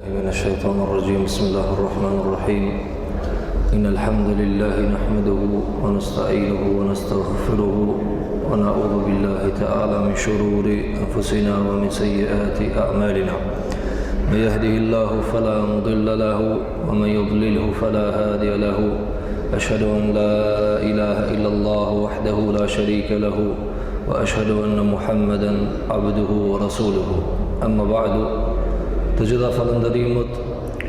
من الشيطان الرجيم بسم الله الرحمن الرحيم إن الحمد لله نحمده ونستعينه ونستغفره ونعوذ بالله تعالى من شرور أنفسنا ومن سيئات أعمالنا من يهده الله فلا مضل له ومن يضلله فلا هادي له أشهد أن لا إله إلا الله وحده لا شريك له وأشهد أن محمدا عبده ورسوله أما بعد Të gjitha falëndërimët,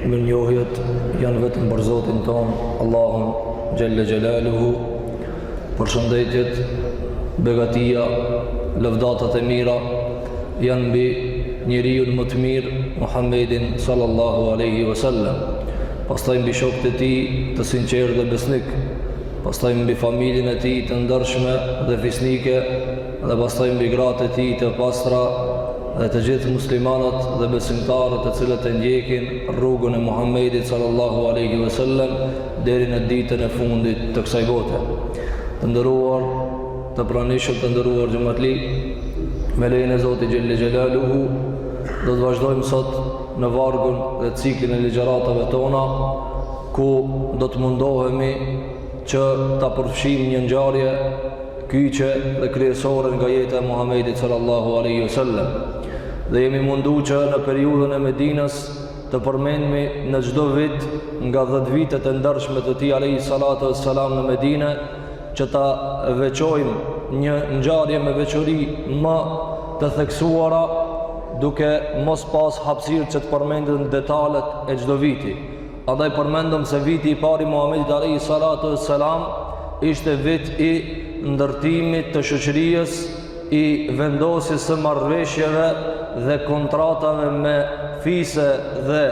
mirënjohjet janë vetëm për Zotin ton, Allahun Gjelle Gjelaluhu, përshëndetjet, begatia, lëvdatat e mira janë mbi njeriun më të mirë, Muhammedin sallallahu alaihi wasallam, pastaj mbi shokët e tij të sinqertë dhe besnik, pastaj mbi familjen e tij të ndershme dhe fisnike, dhe pastaj mbi gratë e tij të pastra dhe të gjithë muslimanët dhe besimtarët të cilët e ndjekin rrugën e Muhammedit sallallahu alaihi wasallam deri në ditën e fundit të kësaj bote. Të nderuar, të pranishëm, të nderuar xhamatli, me lejen e Zotit Gjelle Gjelaluhu, do të vazhdojmë sot në vargun dhe ciklin e ligjëratave tona, ku do të mundohemi që ta përfshijmë një ngjarje kyçe dhe kryesore nga jeta e Muhammedit sallallahu alaihi wasallam. Dhe jemi mundu që në periudhën e Medinës të përmendemi në çdo vit nga 10 vitet e ndershme të tij alayhi salatu wassalam në Medinë, që ta veçojmë një ngjarje me veçori më të theksuara, duke mos pas hapësirë që të përmenden detalet e çdo viti. Andaj përmendëm se viti i parë i Muhamedit alayhi salatu wassalam ishte vit i ndërtimit të shoqërisë, i vendosjes së marrëveshjeve dhe kontratave me fise dhe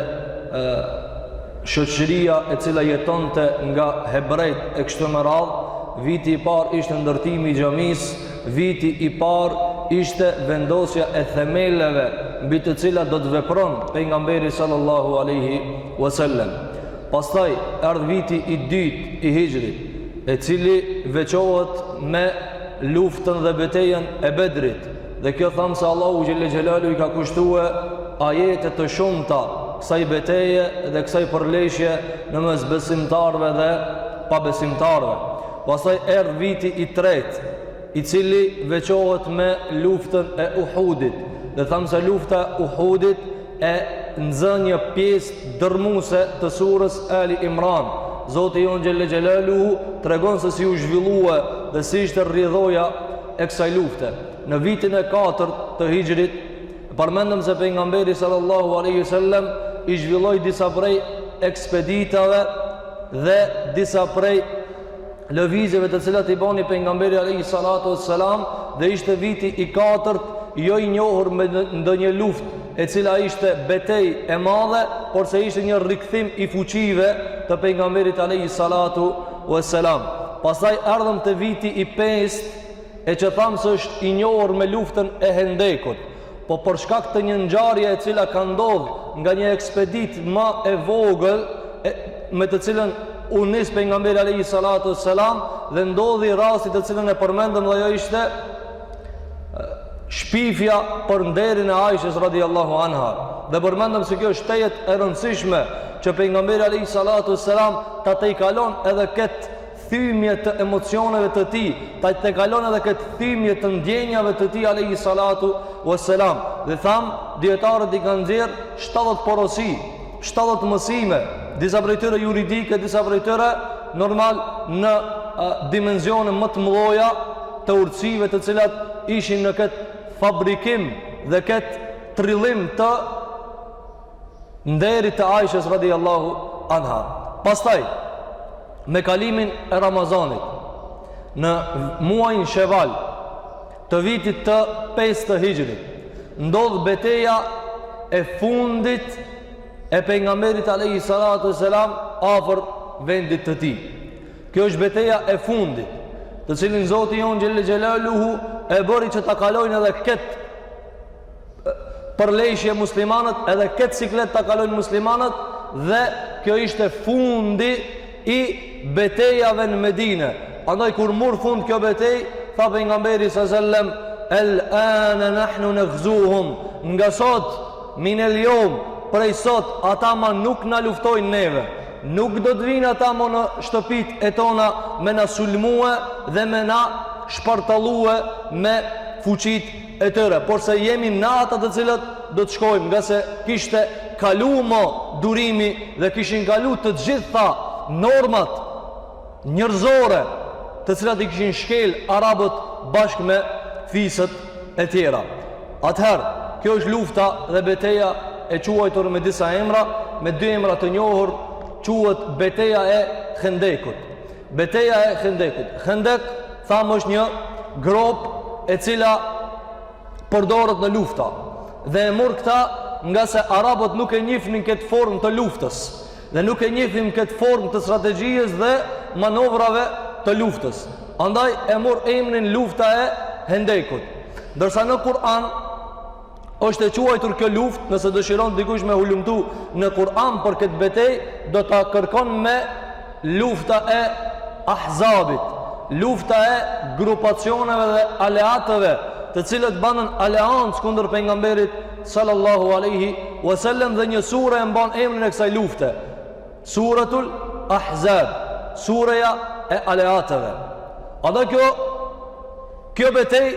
shoqëria e cila jetonte nga hebrejt e kështu me radhë. Viti i parë ishte ndërtimi i xhamisë, viti i parë ishte vendosja e themeleve mbi të cilat do të vepron pejgamberi sallallahu alaihi wasallam. Pastaj erdhi viti i dytë i Hijrit, e cili veçohet me luftën dhe betejën e Bedrit. Dhe kjo thamë se Allahu Gjelle Gjelalu i ka kushtue ajete të shumta kësaj beteje dhe kësaj përleshje në mes besimtarve dhe pabesimtarve. Pastaj erdhi viti i tretë, i cili veçohet me luftën e Uhudit. Dhe thamë se lufta e Uhudit e nxën një pjesë dërmuese të surës Ali Imran. Zoti jon Gjelle Gjelaluhu tregon se si u zhvillua dhe si ishte rrjedhoja e kësaj lufte. Në vitin e 4 të Hijrit, përmendëm se pejgamberi sallallahu alaihi wasallam i zhvilloi disa prej ekspeditave dhe disa prej lëvizjeve të cilat i bani pejgamberi alaihi salatu wassalam, dhe ishte viti i 4 jo i njohur me ndonjë luftë e cila ishte betejë e madhe, por se ishte një rikthim i fuqive të pejgamberit alayhi salatu wassalam. Pastaj ardhëm te viti i 5, e që thamë se është i njohur me luftën e Hendekut, po për shkak të një ngjarje e cila ka ndodhur nga një ekspedit më e vogël me të cilën u nis pejgamberi alayhi salatu wassalam, dhe ndodhi rasti të cilën e përmendëm, dhe ajo ishte shpifja për nderin e Aishës radiallahu anha. Dhe përmendëm se kjo shtejet e rëndësishme që pejgamberi alayhi salatu wassalam ta tejkalon edhe këtë thymje të emocioneve të tij, ta tejkalon edhe këtë thymje të ndjenjave të tij alayhi salatu wassalam. Dhe tham, dietarët i kanë nxjerr 70 porosi, 70 mësime, disa prej tyre juridike, disa prej tyre normal në dimensione më të mëdha të urtësive të cilat ishin në këtë fabrikim dhe këtë trillim të nderit të Aishës radiallahu anha. Pastaj, me kalimin e Ramazanit, në muajin Sheval të vitit të 5 të Hijrit, ndodh beteja e fundit e pejgamberit alayhi salatu wassalam afër vendit të tij. Kjo është beteja e fundit, të cilin Zoti jon Gjelle Gjelaluhu e bëri që ta kalojnë edhe këtë përleshje muslimanët, edhe këtë siklet ta kalojnë muslimanët, dhe kjo ishte fundi i betejave në Medinë. Andaj kur mur fund kjo betej, tha pejgamberi sallallahu alaihi wasallam, el ana nahnu naghzuhum, nga sot minel jom prej sot ata ma nuk na luftojnë neve, nuk do të vinë ata ma në shtëpit e tona me na sulmue dhe me na shpartalue me fuqit e tëre, por se jemi në ata të cilët do të shkojmë, nga se kishte kalu mo durimi dhe kishin kalu të gjitha normat njërzore të cilat i kishin shkel arabët bashkë me fisët e tjera. Atëherë, kjo është lufta dhe beteja e quajtur me disa emra, me dy emra të njohur, quhet beteja e Khendekut. Beteja e Khendekut. Khendek, thamë, është një grop e cila përdoret në lufta. Dhe e mor këta nga se arabët nuk e njihnin këtë formë të luftës dhe nuk e njihnin këtë formë të strategjisë dhe manovrave të luftës. Andaj e mor emrin lufta e Hendekut. Ndërsa në Kur'an është e quajtur kjo luftë, nëse dëshiron dikush me hulumtu në Kur'an për këtë betejë, do ta kërkon me lufta e Ahzabit, lufta e grupacioneve dhe aleatëve, të cilët banën aleancë kundër pejgamberit sallallahu alaihi wasallam, dhe një sure e mban emrin e kësaj lufte, Suratul Ahzab, sureja e aleatëve. Ada kjo betejë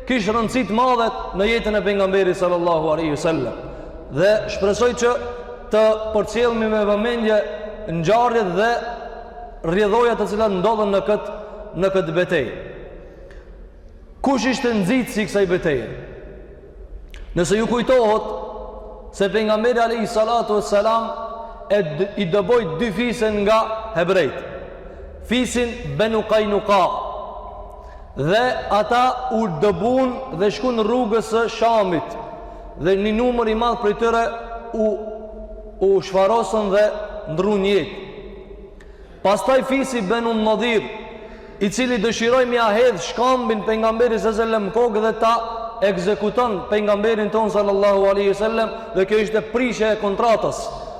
kishë rëndësi të madhe në jetën e pejgamberit sallallahu alaihi wasallam, dhe shpresoj që të përcjellemi me vëmendje ngjarjet dhe rrjedhojat të cilat ndodhen në këtë betejë. Kush ishte nxitësi i kësaj beteje? Nëse ju kujtohet se pejgamberi alayhi salatu wassalam i dëboi dy fisën nga hebrejt, fisin Banu Qaynuqa, dhe ata u dëbun dhe shkun rrugës së Shamit, dhe një numër i madh prej tyre u shfarosën dhe ndrun jetë. Pastaj fisi Banu Nadir, i cili dëshiroi me ahedh shkambin pejgamberit sallallahu alaihi wasallam kokë dhe ta ekzekuton pejgamberin ton sallallahu alaihi wasallam, dhe kjo ishte prishja e kontratës.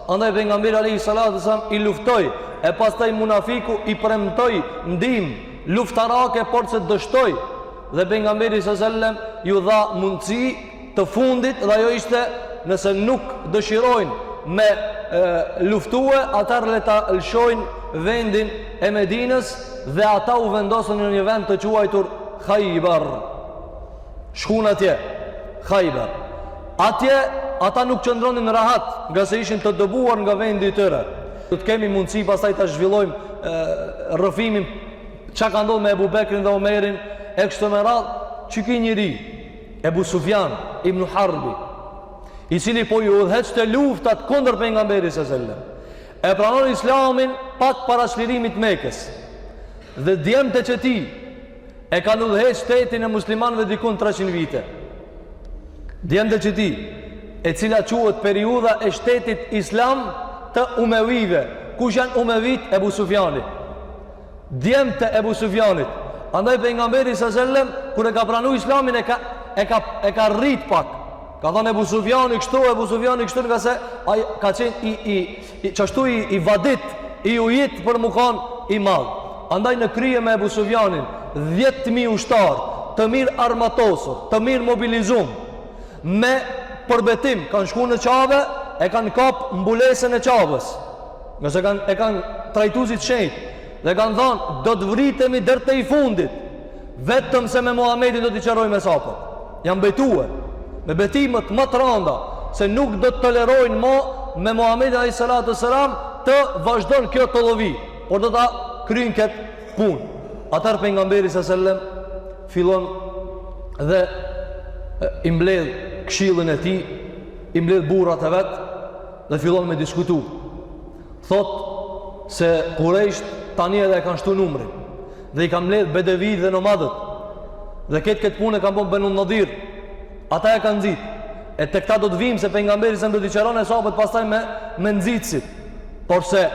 Andaj pejgamberi alaihi salatu wasallam i luftoi, e pastaj munafiku i premtoi ndihmë luftarake, por se dështoi, dhe pejgamberi sallallahu alaihi wasallam ju dha mundësi të fundit, dhe ajo ishte nëse nuk dëshirojnë me luftue, atëherë le ta lëshojnë vendin e Medinës, dhe ata u vendosën në një vend të quajtur Khaybar. Shkun atje Khaybar. Atje ata nuk qëndronin rahat, nga se ishin të dëbuar nga vendi i tyre. Do të kemi mundësi pastaj ta zhvillojmë rrëfimin çka ka ndodhur me Ebu Bekrin dhe Omerin e kështu me radhë. Që ky njeri Ebu Sufjan ibn Harbi, i cili po ju udhëhecte luftat kundër pejgamberit sallallahu alajhi wasallam, e pranon Islamin pak para çlirimit të Mekës, dhe djemtë që ti e kanë udhëheq shtetin e muslimanëve diku 300 vite. Djemtë që ti, e cila quhet periudha e shtetit islam të Umevive. Kush janë Umevit? Ebu Sufjani. Djemtë Ebu Sufjanit. Andaj pejgamberi sallallahu alajhi wasallam kur e ka pranuar Islamin e ka rrit pak. Ka thënë Ebu Sufjani kështu, Ebu Sufjani kështu, nga se ai ka qenë çashtu i vadit, i ujit për mu kanë i madh. Andaj në krye me Ebu Sufjanin 10.000 ushtar, të mirë armatosur, të mirë mobilizum, me përbetim, kanë shku në Qave, e kanë kap mbulesën e Qavës, nëse e kanë trajtuzit shenjt, dhe kanë thonë, do të vritemi deri te i fundit, vetëm se me Muhamedit do t'i qëroj me sapët. Janë betue, me betimet më të rënda, se nuk do të tolerojnë me Muhamedit alayhi salatu wassalam të vazhdon kjo të llovi, por do ta kryjnë këtë punë. Atër pejgamberi sallallahu alajhi wasallam fillon dhe i mbledh këshillin e tij, i mbledh burrat e vet dhe fillon me diskutu. Thot se Quraysh tani edhe kanë shtu numrin dhe i kanë mbledh bedevit dhe nomadët, dhe këtë punë kanë bën Banu Nadir. Ata e kanë nxit. E tek ta do të vim se pejgamberi sa do t'i çaron e sahabët pastaj me nxitësit. Por se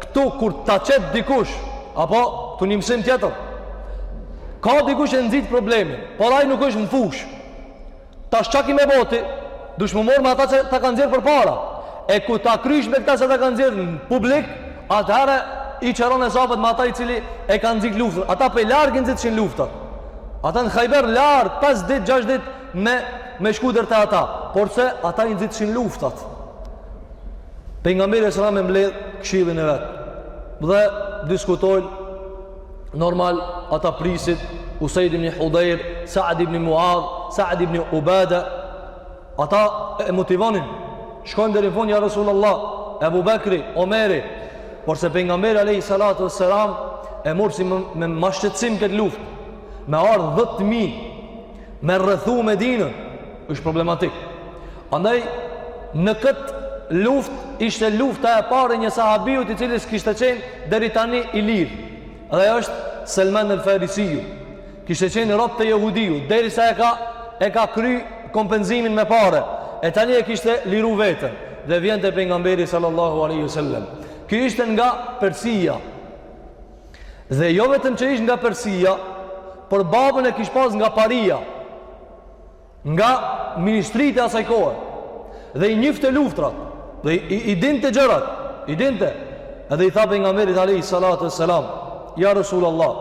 këtu kur ta çet dikush, apo tu një mësim tjetër, ka dikush e nxit problemin, por ai nuk është në fush. Tash çka ki me boti, dush më morë me ata që ta kanë nxjerr përpara. E ku ta krysh me këta që ta kanë nxjerr në publik, atëherë i çaron e sahabët me ata i cili e kanë nxit luftën. Ata pe larg nxitshin luftat. Ata në Khaybar larg 5 ditë, 6 ditë me shkuder të ata, por se ata i nxitshin luftat. Pejgamberi sallallahu alajhi wasallam mbledh këshillin e vet. Dhe diskutojnë normal, ata prisit Usaid ibn Hudayr, Sa'd ibn Muadh, Sa'd ibn Ubada, ata e motivonin. Shkojnë deri në fund, ja Rasulullah, Abu Bakri, Omeri, por se pejgamberi alayhi salatu wassalam e morsi me mashtecim këtë luftë, me ardhë 10.000 me rrethu Medinën, është problematik. Andaj në këtë luftë ishte lufta e parë një sahabiut i cili kishte qenë deri tani i lirë. Dhe është Selman el-Farisiu. Kishte qenë rob të jehudiu, derisa e ka kry kompenzimin me pare. E tani e kishte liru vetën dhe vjen te pejgamberi sallallahu alaihi wasallam. Ky ishte nga Persia. Dhe jo vetëm që ishte nga Persia, por babën e kishte pas nga Paria, nga ministritë e asaj kohe. Dhe i njifte luftrat, dhe i dinte gjërat, i dinte. Edhe i tha pejgamberit alayhi salatu wassalam: Ja Rasulullah,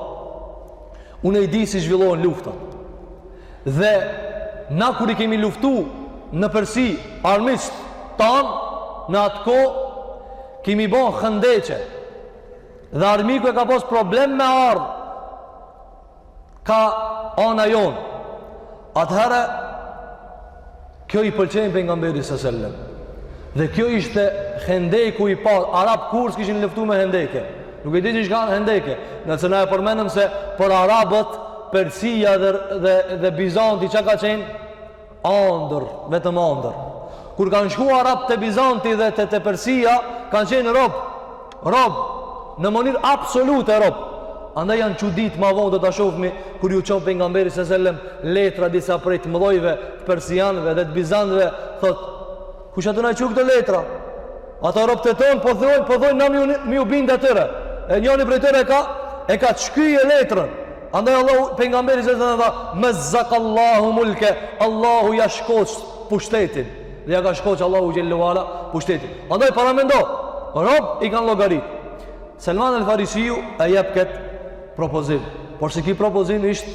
unë e di si zhvillohen luftat. Dhe na kur i kemi luftu në Persi, armisht tanë, në atë kohë kemi bon Khandeqe. Dhe armiku e ka pas problem me ardhë ka ana jonë. Atëherë kjo i pëlqejnë pejgamberit sallallahu alajhi wasallam. Dhe kjo ishte Khandeku i parë. Arab kurs kishin luftu me Khandeke. Nuk e di që shka Hendeke. Nëse na e përmenëm se për Arabët, Persia dhe Bizanti që ka qenë? Andër, vetëm andër. Kur kanë shku Arab të Bizanti dhe të Persia, kanë qenë rob, në mënyrë absolute rob. Andaj janë çudit ma vonë do ta shohmi kur ju çon pejgamberi sallallahu alajhi wasallam letra disa prej të mëdhojve të persianëve dhe të bizantëve, thot, kush ato na çu këto letra? Ata robët e tonë po thonë na mi u bind atyre. E njëri prej tyre e ka shkryje letrën. Andaj Allahu pejgamberi sallallahu alajhi wasallam tha: "Mazzakallahu mulke", Allahu ja shkoç pushtetin. Dhe ja ka shkoç Allahu xhallahu ala pushtetin. Andaj para mendo, rob i kanë llogarit. Selman el-Farisiu e jep këtë propozim, por se ki propozim ishte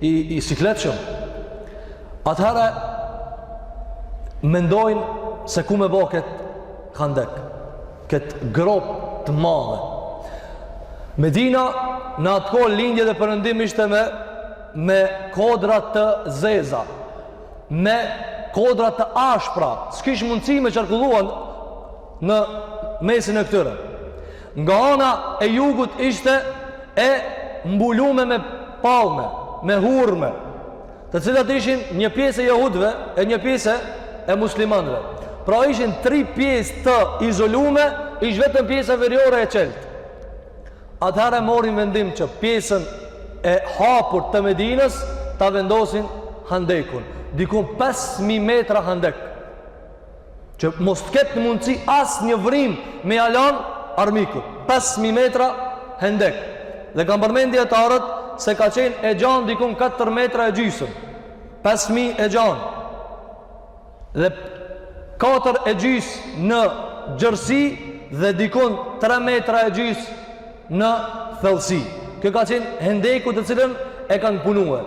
i sikletshëm. Atëherë mendojnë se ku me bo këtë Khandek, këtë grop të madhe. Medina në atë kohë lindje dhe përëndim ishte me kodrat të zeza, me kodrat të ashpra, s'kish mundësi me qarkulluan në mesin e këtyre. Nga ana e jugut ishte e mbulume me palme, me hurme, të cilat ishin një pjesë e jehudve e një pjesë e muslimanve. Pra ishin 3 pjesë të izolume, ish vetëm pjesë veriore e qeltë. Atëherë morin vendim që pjesën e hapur të Medinës ta vendosin Handekun, dikun 5.000 metra Handek, që mos të ketë mundësi as një vrim me jalan armiku. 5.000 metra Handek. Dhe kam përmendje të arët se ka qenë e gjanë dikun 4 metra e gjysëm. 5.000 e gjanë. Dhe 4 e gjys në gjërsi dhe dikun 3 metra e gjys në thellësi. Kjo ka qenë Hendeku të cilën e kanë punue.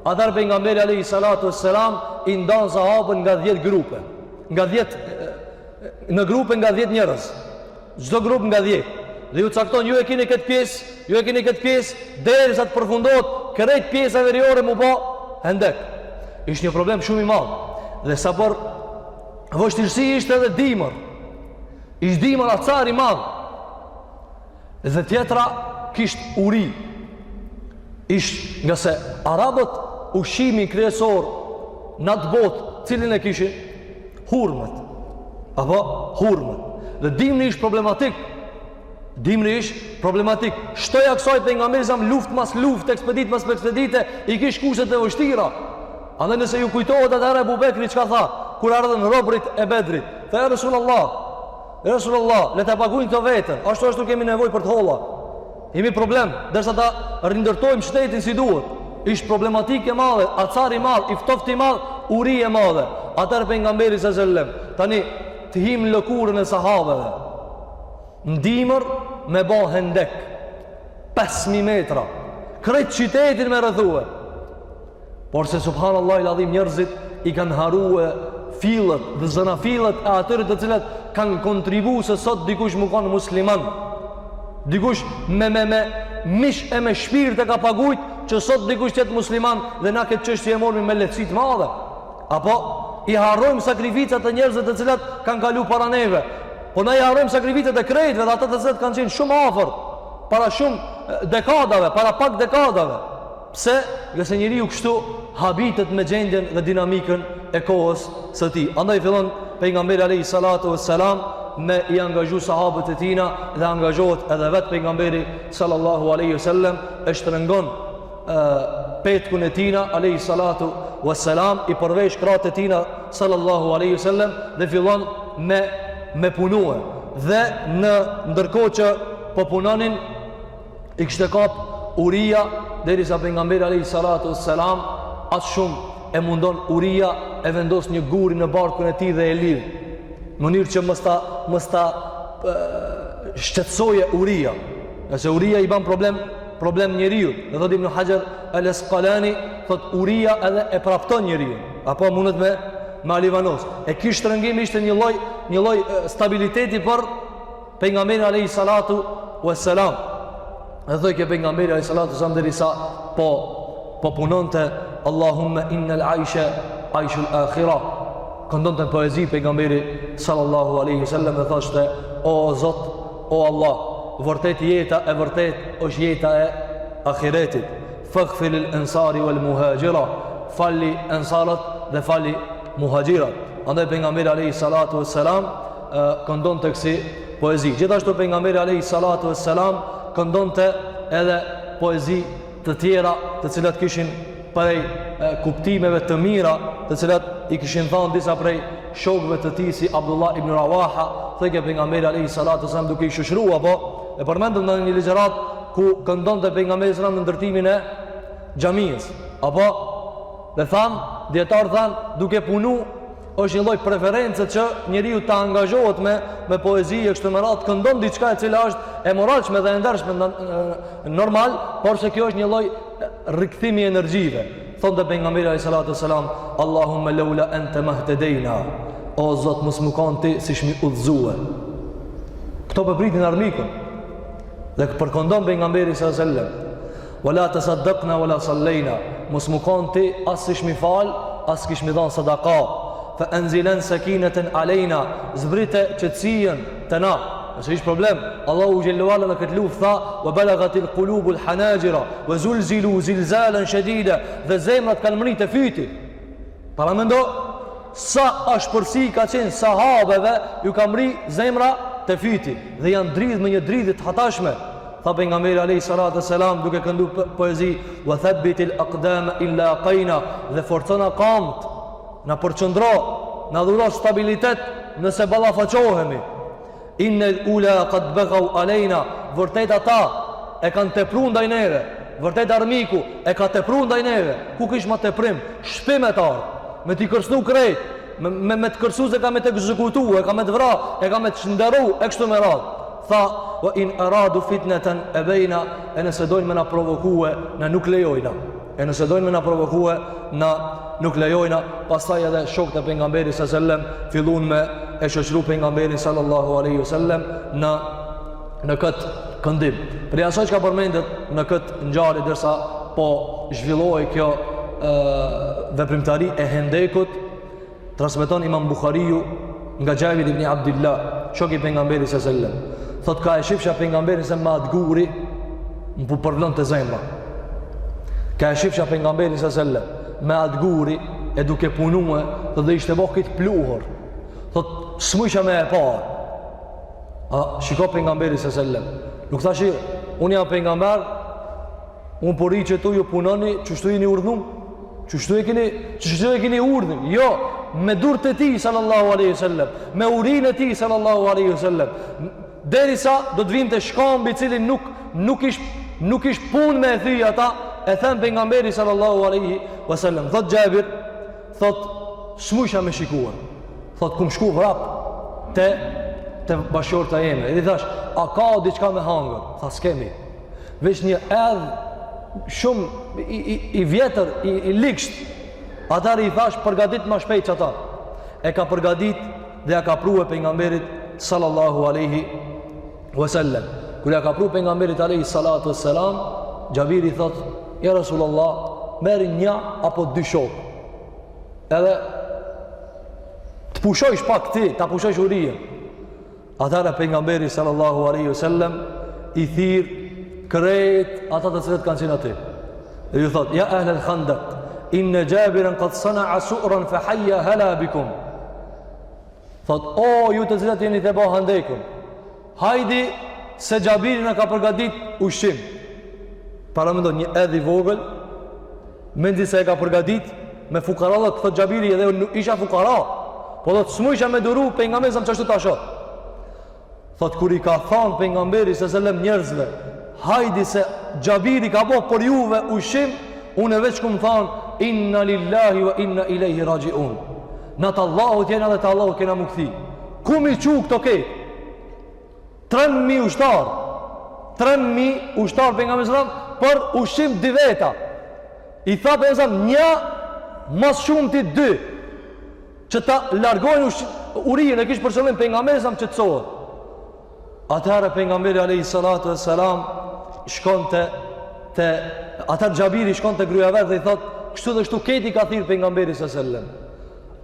Atër pejgamberi alayhi salatu wassalam i ndan sahabën nga 10 grupe. Në grupe nga 10 njerëz. Çdo grup nga 10. Dhe ju cakton, ju e keni këtë pjesë, derisa të përfundohet krejt pjesa veriore mu bë Hendek. Ishte një problem shumë i madh. Dhe sa për vështirësi ishte edhe dimër. Ishte dimër acar i madh. Dhe tjetra kisht uri. Ishte nga se Arabët ushqimi kryesor në atë botë, cilin e kishin? Hurmet. Apo hurmet. Dhe dimri ishte problematik. Shtoja kësaj pejgamberi sa luftë mas luftë, ekspedit mas ekspedite, i kish kushtet e vështira. Andaj nëse ju kujtohet atëherë Abu Bekri çka tha kur ardhën robrit e Bedrit? Tha: Rasulullah, le ta paguajnë këto vetën. Ashtu kemi nevojë për të holla. Jemi problem, derisa ta rindërtojmë shtetin si duhet. Ishte problematikë e madhe, acar i madh, i ftoftë i madh, uri e madhe. Atëherë pejgamberi sallallahu alajhi wasallam tani të him lëkurën e sahabeve. Ndimër me bo Hendek 5.000 metra krejt qytetin me rëthue. Por se subhanallah i ladhim njerëzit i kanë harue fillet dhe zënafillet e atyre të cilët kanë kontribu se sot dikush më kanë musliman, dikush me mish e me shpirt e ka pagujt që sot dikush tjetë musliman dhe na këtë çështje e mormi me lehtësi të madhe. Apo i harrojmë sakrificat e njerëzve të cilat kanë kalu para neve, po na i harrojmë sakrificat e krejtëve dhe ata të cilët kanë qenë shumë afër para shumë dekadave, para pak dekadave. Pse? Gjëse njeriu kështu habitet me gjendjen dhe dinamikën e kohës së tij. Andaj fillon pejgamberi alayhi salatu wassalam me i angazhu sahabët e tina dhe angazhohet edhe vetë pejgamberi sallallahu alaihi wasallam e shtrengon petkun e tina alayhi salatu wassalam, i përvesh kratë e tina sallallahu alaihi wasallam dhe fillon me punue. Dhe në ndërkohë që po punonin i kishte kap Uria, derisa pejgamberi alayhi salatu wassalam as shumë e mundon Uria e vendos një guri në barkun e tij dhe e lidh në mënyrë që mos ta shtetësoje Uria, nëse Uria i ban problem njeriu. Dhe thot Ibn Hajar al-Asqalani, thot Uria edhe e prapton njeriu, apo mundet me alivanos. E ky shtrëngim ishte një lloj stabiliteti për pejgamberin alayhi salatu wassalam. Dhe thoi ke pejgamberi alayhi salatu wassalam derisa po punonte Allahumma innal aisha aishul akhirah, këndonte poezi pejgamberi sallallahu alaihi wasallam dhe thoshte: o Zot, o Allah, vërtet jeta e vërtet është jeta e ahiretit. Faghfir lil ansari wal muhajira, falli ansarët dhe falli muhajirat. Andaj pejgamberi alayhi salatu wassalam këndonte kësi poezi. Gjithashtu pejgamberi alayhi salatu wassalam këndonte edhe poezi të tjera të cilat kishin prej kuptimeve të mira, të cilat i kishin thënë disa prej shokëve të tij si Abdullah ibn Rawaha, thënë pejgamberi alayhi salatu wasallam duke i shoqëruar, apo e përmendëm në një ligjërat ku këndonte pejgamberi sallallahu alaihi wasallam në ndërtimin e xhamisë, apo dhe thanë dietar thanë duke punu është një lloj preferencë që njeriu ta angazhohet me poezi e kështu me radhë, këndon diçka e cila është e moralshme dhe e ndershme normal, por se kjo është një lloj rikthimi energjive. Thonë pejgamberi alayhi salatu wasalam: Allahumma laula anta mahtadina, o Zot mos më kanë ti si shmi udhëzue. Këto po pritin armikun. Dhe përkëndon pejgamberi sallallahu alaihi wasallam: wala tasaddaqna wala sallayna, mos më kanë ti as si shmi fal, as kish mi dhën sadaka. Fa anzilan sakinatan alejna, zbrite qetësien të na. Nëse ish problem, Allahu Gjelluala në këtë luft tha: wa balagatil qulubul hanajira wa zulzilu zilzalan shadida, dhe zemrat kanë mrit e fyti. Para mendo sa ashpërsi ka qenë sahabeve, ju ka mri zemra të fyti dhe janë dridh me një dridhje të hatashme. Tha pejgamberi alayhi salatu wassalam duke këndu poezi: wa thabbitil aqdama illa qaina, dhe forcona kamt, na përqëndro, na dhuro stabilitet nëse ballafaqohemi. Innal ula qad baghaw alejna, vërtet ata e kanë tepruar ndaj neve, vërtet armiku e ka tepruar ndaj neve. Ku kish ma teprim? Shpimetar, me t'i kërsnu krejt, me të kërsu se ka me të ekzekutu, e ka me të vra, e ka me të shënderu, e kështu me radhë. Tha: wa in aradu fitnatan ebejna, e nëse dojnë me na provokue, na nuk lejojna. E nëse dojnë me na provokue, na nuk lejojna. Pastaj edhe shokët e pejgamberit sallallahu alaihi wasallam fillun me e shoqëru pejgamberin sallallahu alaihi wasallam në këtë këndim. Për asaj që ka përmendet në këtë ngjarje derisa po zhvillohej kjo veprimtari e Hendekut, transmeton Imam Buhariu nga Jabir ibn Abdullah, shoku i pejgamberit sallallahu alaihi wasallam. Thot ka e shifsha pejgamberin se me atë guri më përvlon të zemra. Ka e shifsha pejgamberin sallallahu alaihi wasallam me atë guri e duke punue dhe ishte bëhë pluhur. Thot smujsha me e parë. Shiko pejgamberi sallallahu alaihi wasallam. Nuk thashi unë jam pejgamber, unë pori që tu ju punoni, çështu jeni urdhëm? Çështu e keni urdhën? Jo, me durët e tij sallallahu alaihi wasallam, me urinë e tij sallallahu alaihi wasallam. Derisa do të vinte shkambi i cili nuk ish punë me e thyj ata, e thën pejgamberi sallallahu alaihi wasallam. Thot Jabir, thot smujsha me shikuar. Thot kum shku vrap te bashorta jeme. Edhe thash, a ka diçka me hangër? Tha s'kemi. Vesh një edh shumë i vjetër, i liksht. Atari i thash, përgatit ma shpejt që ata. e ka përgadit dhe ja ka pru e pejgamberit sallallahu alaihi wasallam. Kur ja ka pru pejgamberit alaihi salatu wassalam, Gjabiri thot: ja Rasulullah, merri një apo dy shok, edhe të pushojsh pak ti, ta pushojsh urije. Atëra pejgamberi sallallahu alaihi wasallam i thirr krejt ata të cilët kanë qenë aty. Dhe ju thot: ja ahl al-Khandaq, inna Jabiran qad sana'a su'ran fa hayya hala bikum. Thot: o ju të cilët jeni te Khandekun, hajdi se Gjabiri na ka përgatit ushqim. Para mendon një edh i vogël, mendi se e ka përgatit me fukarallët, thot Gjabiri, edhe nuk isha fukara, po thot s'mujsha me duru pejgamberin sa çashtu tash. Thot kur i ka thënë pejgamberi sallallahu njerëzve, hajdi se Gjabiri ka bëu për juve ushqim, unë veç kum thon inna lillahi wa inna ilaihi rajiun. Nat Allahu jena dhe te Allahu kena mu kthi. Ku mi çu këto ke? 3000 ushtar. 3000 ushtar pejgamberi sallallahu për ushqim dy veta. I tha pejgamberi një mas shumë ti dy, që ta largojnë urijën e kishë për qëllim pejgamberi sa më qëtësohet. Atëherë pejgamberi alayhi salatu wassalam shkon te atëherë Gjabiri shkon te gruaja vet dhe i thot: kështu dhe kështu keti ka thirr pejgamberi sallallahu alaihi wasallam.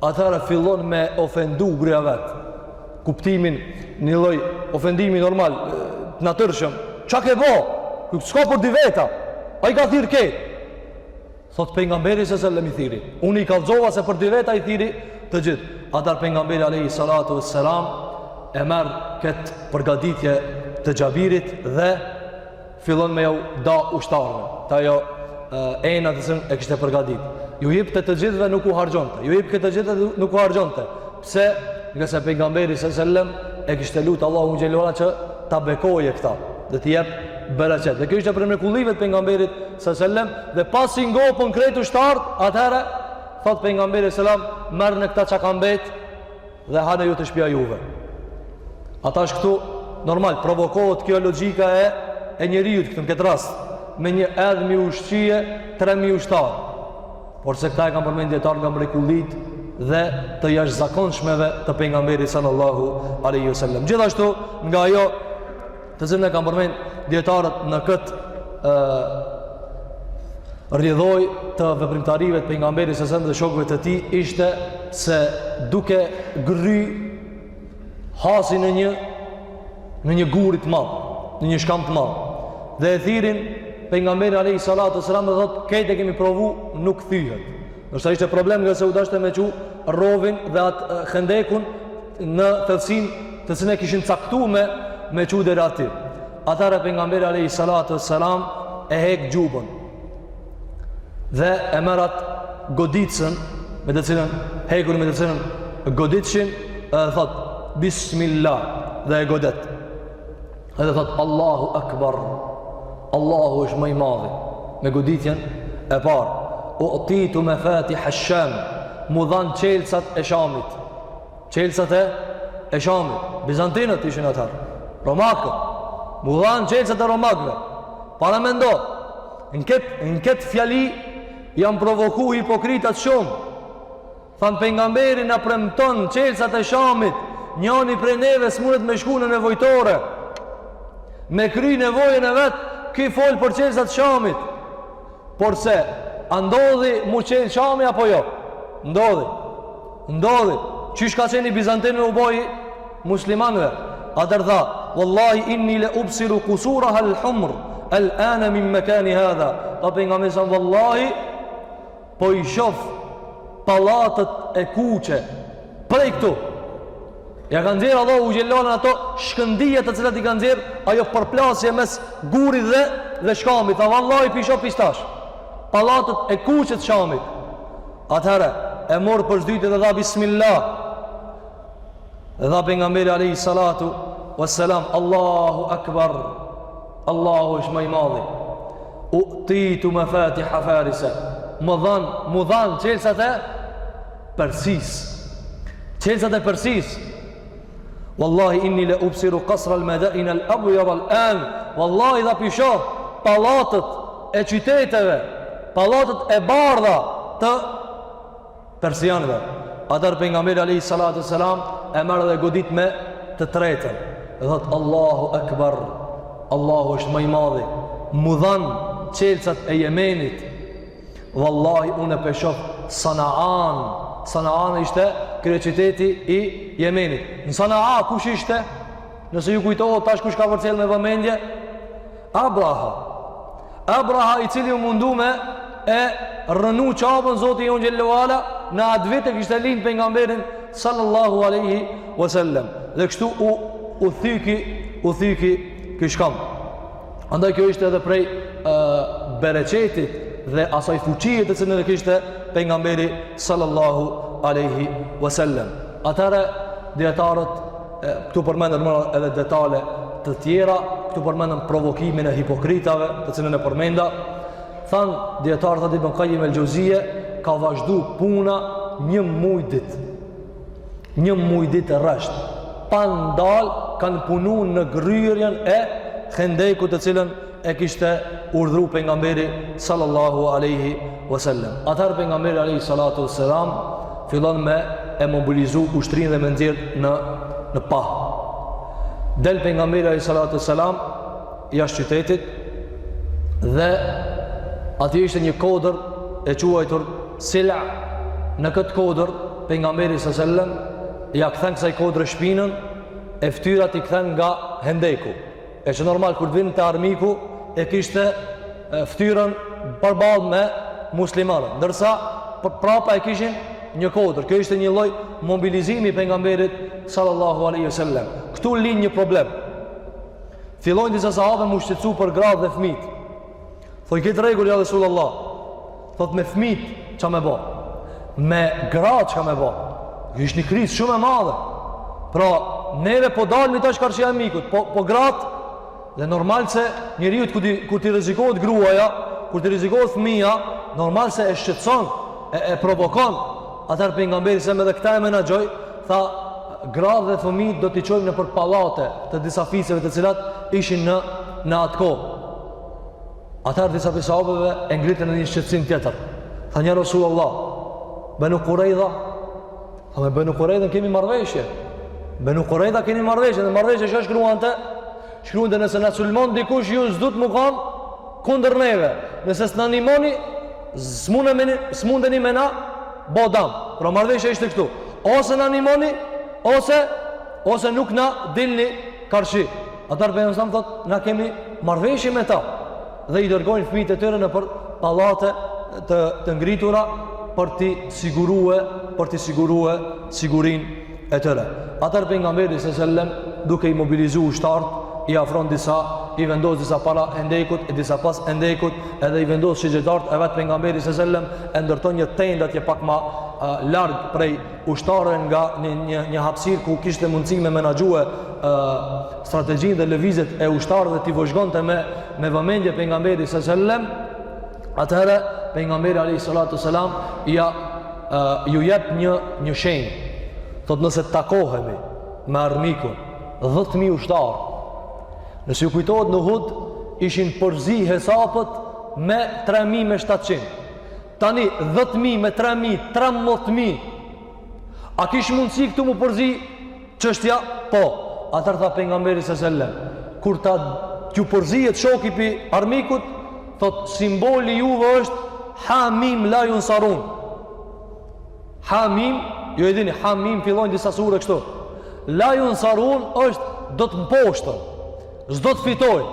Atëherë fillon me ofendu gruaja vet. Kuptimin një lloj ofendimi normal, natyrshëm. Çka ke bë? S'ka për dy veta. Ai ka thirr ke. Thot pejgamberi sallallahu alaihi wasallam i thiri. Unë i kallzova se për dy veta i thiri të gjithë. Atëherë pejgamberi alayhi salatu wassalam e merr këtë përgatitje të Gjabirit dhe fillon me ju da ushtarëve. Ta jo ena të cilën e kishte përgatit. Ju jepte të gjithëve nuk u harxhonte. Ju jep këtë gjithë nuk u harxhonte. Pse? Nga se pejgamberi sallallahu alaihi wasallam e kishte lutur Allahu xhelalu që ta bekoje këta, dhe t'i jep bereqet. Dhe kjo ishte për mrekullive të pejgamberit sallallahu alaihi wasallam, dhe pasi ngopën krejt ushtarët, atëherë thot pejgamberi sallallahu alaihi wasallam, merrni këta çka kanë mbet dhe hanë ju të shtëpia juve. Ata është këtu normal, provokohet kjo logjika e njeriu këtu në këtë rast, me një edhmi ushqie 3000 ushtar. Por se këta e kanë përmendë dietar nga mrekullit dhe të jashtëzakonshmeve të pejgamberit sallallahu alaihi wasallam. Gjithashtu nga ajo të cilën e kanë përmendë dietarët në këtë rrjedhoj të veprimtarive të pejgamberit sallallahu alaihi wasallam dhe shokëve të tij ishte se duke gry hasi në një gurit të madh, në një shkam të madh. Dhe e thirin pejgamberi alayhi salatu wasalam dhe thotë: "Këtë e kemi provu, nuk thyhet." Ndoshta ishte problem nga se u dashte me çu rrovin dhe atë Khandekun në thellësinë të cilën e kishin caktuar me çu deri aty. Atëra pejgamberi alayhi salatu wasalam e hek xhubën dhe e merr atë godicën me të cilën hekun, me të cilën goditshin, thotë Bismillah dhe e godet. Edhe thot Allahu Akbar, Allahu është më i madhi. Me goditjen e parë, u'titu mafatih ash-Sham, mu dhan çelësat e Shamit. Çelësat e Shamit, bizantinët ishin ata, romakët. Mu dhan çelësat e romakëve. Para mendo, në këtë fjali janë provoku hipokritat shumë. Than pejgamberi na premton çelësat e Shamit, njani prej neve s'mundet me shku në nevojtore, me kry nevojën e vetë, ki folë për qelësat Shamit. Por se, a ndodhi mu qelë Shami apo jo? Ndodhi. Qysh ka qeni Bizantinë u boj muslimanve? A dërtha, Wallahi inni le ubsiru kusuraha al-humr, al-ana min mekani hadha. Ta për nga mesan, Wallahi, po i shof palatët e kuqe, prej këtu. Ja kanë nxjerrë Allahu xhelal ato shkëndije të cilat i kanë nxjerrë ajo përplasje mes gurit dhe shkamit. Ta vallahi pisho pistash. Pallatët e kuqe të Shamit. Atëherë e mor për zdytë dhe dha bismillah. Dhe dha pejgamberi alayhi salatu wassalam, Allahu akbar. Allahu është më i madhi. Utitu mafatiha farisa. Mu dhan çelësat e Persis. Çelësat e Persis. Wallahi inni la ubsiru qasra al-madain al-abyad al-an. Wallahi dha pisho pallatët e qyteteve, pallatët e bardha të persianëve. Atër pejgamberi alayhi salatu wassalam e merr dhe godit me të tretën. Dhe thot Allahu Akbar, Allahu është më i madhi. Mu dhan çelçat e Yemenit. Wallahi unë e shoh Sanaan. Sanaan ishte kryeqyteti i Yemenit. Në Sanaa kush ishte? Nëse ju kujtohet tash kush ka përcjell me vëmendje? Abraha i cili u mundu me e rënu qabën Zoti jon xhellahu ala në atë vit e kishte lind pejgamberin sallallahu alaihi wasallam. Dhe kështu u thyki ky shkam. Andaj kjo ishte edhe prej bereqetit dhe asaj fuqie të cilën e kishte pejgamberi sallallahu alaihi wasallam. Atëra dietarët këtu përmendën edhe detale të tjera, këtu përmendën provokimin e hipokritave, të cilën e përmenda. Than dietarët Ibn Qayyim el-Jauziye ka vazhdu puna një muj ditë rresht. Pa ndal kanë punu në gryerjen e Khendekut, të cilën e kishte urdhëruar pejgamberi sallallahu alaihi wasallam. Atëherë pejgamberi alaihi salatu wassalam fillon me e mobilizu ushtrinë dhe me nxjerr në pah. Del pejgamberi alayhi salatu wassalam jashtë qytetit dhe aty ishte një kodër e quajtur Sila. Në këtë kodër pejgamberi sallallahu alaihi wasallam ja kthen kësaj kodre shpinën, e fytyrat i kthen nga Hendeku. E që normal kur vinte te armiku e kishte fytyrën përballë me muslimanët, ndërsa prapa e kishin një kodër. Kjo ishte një lloj mobilizimi i pejgamberit sallallahu alaihi wasallam. Ktu lind një problem. Fillojnë disa sahabe mu shqetësu për gratë dhe fëmijët. Thoj këtë rregull ja Resulullah. Thot me fëmijët ç'a më bë? Me gratë ç'a më bë? Ishte një krizë shumë e madhe. Pra, neve po dalmi tash karshia e mikut, po gratë dhe normal se njeriu kur ti rrezikohet gruaja, kur ti rrezikohet fëmia, normal se e shqetëson, e provokon. Atër pejgamberi se me dhe këta e menaxhoi, tha gratë dhe fëmijët do t'i çojmë nëpër pallate të disa fisëve të cilat ishin në atë kohë. Atër disa sahabëve e ngritën në një shqetësim tjetër. Tha ja Rasulullah, Banu Quraidha, tha me Banu Quraidha kemi marrëveshje. Banu Quraidha keni marrëveshje, dhe marrëveshje që shkruante nëse na sulmon dikush ju s'do të më kanë kundër neve. Nëse s'na nimoni, s'mundeni me na bodam. Pra marrëveshja ishte këtu. Ose na nimoni, ose nuk na dilni karshi. Atar pejgamberi thot, na kemi marrëveshje me ta. Dhe i dërgojnë fëmijët e tyre në për pallate të ngritura për t'i sigurue sigurinë e tyre. Atar pejgamberi sallallahu alajhi wasallam duke i mobilizuar ushtarët, i afron disa, i vendos disa para Hendekut, e disa pas Hendekut, edhe i vendos shigjetarët e vetë pejgamberi sallallahu alajhi wasallam e ndërton një tendë atje pak më larg prej ushtarëve nga një hapësirë ku kishte mundësi me menaxhue strategjinë dhe lëvizjet e ushtarëve, t'i vëzhgonte me vëmendje pejgamberi sallallahu alajhi wasallam. Atëherë pejgamberi alayhi salatu wasalam ju jep një shenjë. Thot nëse takohemi me armikun 10.000 ushtarë, nëse ju kujtohet në Uhud ishin përzi hesapët me 3.000 me 700. Tani 10.000 me 3.000, 13.000. A kish mundësi këtu mu përzi çështja? Po. Atër tha pejgamberi sallallahu alajhi wasallam, kur t'ju përzihet shoku i armikut, thot simboli juve është Hamim la yunsarun. Hamim, ju e dini, Hamim fillojnë disa sure kështu. La yunsarun është do të mposhtën, s'do të fitojnë.